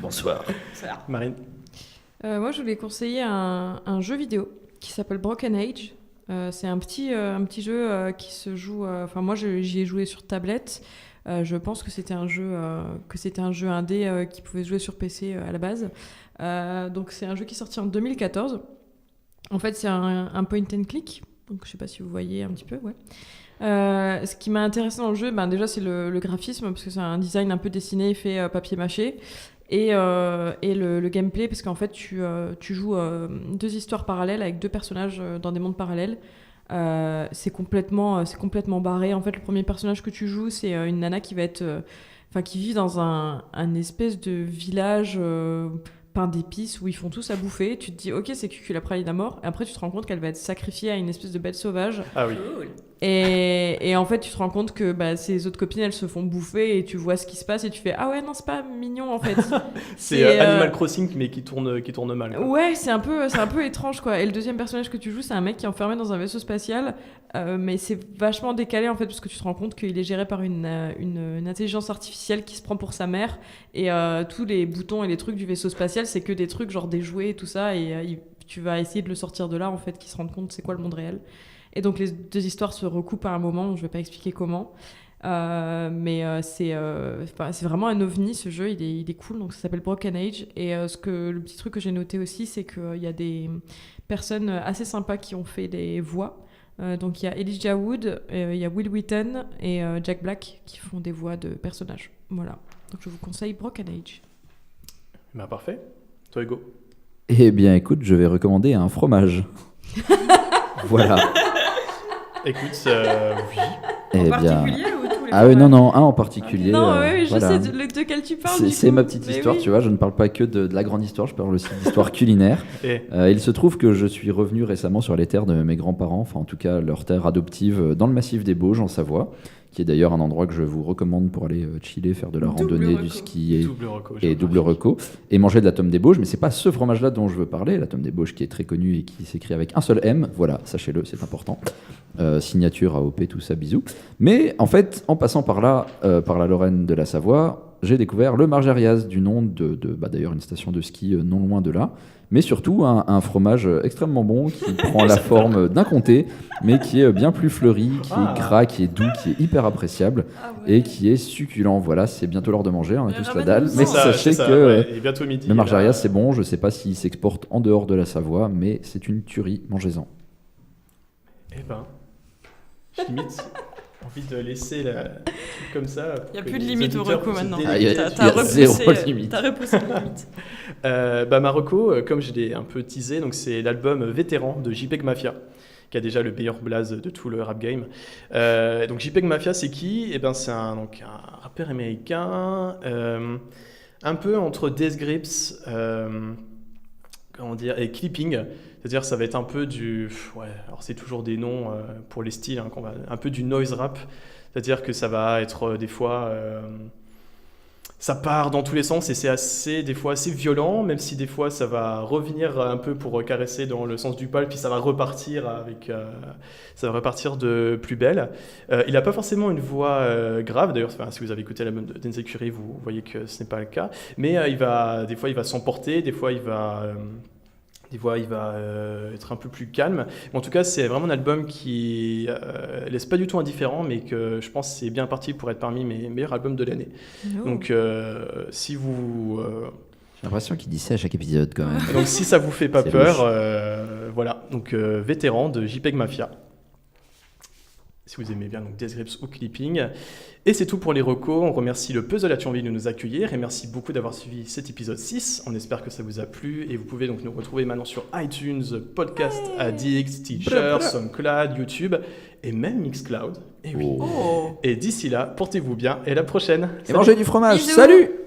Bonsoir. Marine. Moi, je voulais conseiller un jeu vidéo qui s'appelle Broken Age. C'est un petit jeu qui se joue... moi, j'y ai joué sur tablette. Je pense que c'était un jeu indé qui pouvait se jouer sur PC à la base. Donc c'est un jeu qui est sorti en 2014. En fait, c'est un point and click. Donc je sais pas si vous voyez un petit peu, ouais. Ce qui m'a intéressé dans le jeu, déjà c'est le graphisme, parce que c'est un design un peu dessiné, fait papier mâché, et le gameplay, parce qu'en fait tu joues 2 histoires parallèles avec 2 personnages dans des mondes parallèles. C'est complètement barré. En fait, le premier personnage que tu joues, c'est une nana qui qui vit dans un espèce de village pain d'épices où ils font tous à bouffer. Tu te dis, ok, c'est cuculapraline à mort. Et après, tu te rends compte qu'elle va être sacrifiée à une espèce de bête sauvage. Ah oui. Et en fait, tu te rends compte que ses autres copines, elles se font bouffer et tu vois ce qui se passe et tu fais, ah ouais, non, c'est pas mignon en fait. c'est Animal Crossing, mais qui tourne mal, quoi. Ouais, c'est un peu étrange, quoi. Et le deuxième personnage que tu joues, c'est un mec qui est enfermé dans un vaisseau spatial, mais c'est vachement décalé en fait, parce que tu te rends compte qu'il est géré par une intelligence artificielle qui se prend pour sa mère, et tous les boutons et les trucs du vaisseau spatial, c'est que des trucs genre des jouets et tout ça, et tu vas essayer de le sortir de là en fait, qu'il se rende compte c'est quoi le monde réel. Et donc les 2 histoires se recoupent à un moment, je vais pas expliquer comment. C'est vraiment un ovni, ce jeu, il est cool, donc ça s'appelle Broken Age. Et le petit truc que j'ai noté aussi, c'est qu'il y a des personnes assez sympas qui ont fait des voix. Donc il y a Elijah Wood, il y a Will Wheaton et Jack Black qui font des voix de personnages. Voilà, donc je vous conseille Broken Age. Parfait. Toi, Hugo. Eh bien, écoute, je vais recommander un fromage. Voilà. Écoute, oui. En particulier ou tous les Ah oui, non, un en particulier. Non, oui, je voilà. sais de quel tu parles. C'est ma petite histoire, tu vois, je ne parle pas que de la grande histoire, je parle aussi d'histoire culinaire. Il se trouve que je suis revenu récemment sur les terres de mes grands-parents, enfin en tout cas leur terre adoptive dans le massif des Bauges en Savoie, qui est d'ailleurs un endroit que je vous recommande pour aller chiller, faire de la randonnée, du ski double reco, et manger de la tome des Bauges. Mais c'est pas ce fromage-là dont je veux parler, la tome des Bauges qui est très connue et qui s'écrit avec un seul M, voilà, sachez-le, c'est important. Signature AOP, tout ça, bisous. Mais en fait, en passant par là, par la Lorraine de la Savoie, j'ai découvert le Margarias, du nom de d'ailleurs une station de ski non loin de là, mais surtout un fromage extrêmement bon qui prend la forme d'un comté, mais qui est bien plus fleuri, qui est gras, qui est doux, qui est hyper appréciable et qui est succulent. Voilà, c'est bientôt l'heure de manger, on a tous la dalle, mais sachez que midi, le Margarias c'est bon, je sais pas s'il s'exporte en dehors de la Savoie, mais c'est une tuerie, mangez-en. Eh ben, j'ai limite envie de laisser la truc comme ça. Il n'y a plus de limite au reco maintenant. Il y a zéro limite. T'as repoussé la limite. Ma reco, comme je l'ai un peu teasé, donc c'est l'album Vétéran de JPEG Mafia, qui a déjà le meilleur blaze de tout le rap game. Donc JPEG Mafia, c'est qui ? Eh ben, c'est un rappeur américain, un peu entre Death Grips et Clipping. C'est-à-dire ça va être un peu du... Ouais, alors c'est toujours des noms pour les styles, un peu du noise rap. C'est-à-dire que ça va être des fois... ça part dans tous les sens et c'est des fois assez violent, même si des fois ça va revenir un peu pour caresser dans le sens du poil, puis ça va repartir de plus belle. Il n'a pas forcément une voix grave, d'ailleurs si vous avez écouté l'album d'Enze Curry, vous voyez que ce n'est pas le cas, mais des fois il va s'emporter, des fois il va être un peu plus calme. Mais en tout cas, c'est vraiment un album qui laisse pas du tout indifférent, mais que je pense c'est bien parti pour être parmi mes meilleurs albums de l'année. Oh. Donc, si vous... J'ai l'impression qu'il dit ça à chaque épisode quand même. donc, si ça vous fait pas C'est peur, voilà. Donc, Vétéran de JPEG Mafia. Si vous aimez bien donc Death Grips ou Clipping. Et c'est tout pour les recos. On remercie le Puzzle à Thionville de nous accueillir et merci beaucoup d'avoir suivi cet épisode 6. On espère que ça vous a plu et vous pouvez donc nous retrouver maintenant sur iTunes, Podcast Addict, Teacher, SoundCloud, YouTube et même Mixcloud. Et oui. Oh. Et d'ici là, portez-vous bien et à la prochaine. Et mangez du fromage. Bisous. Salut!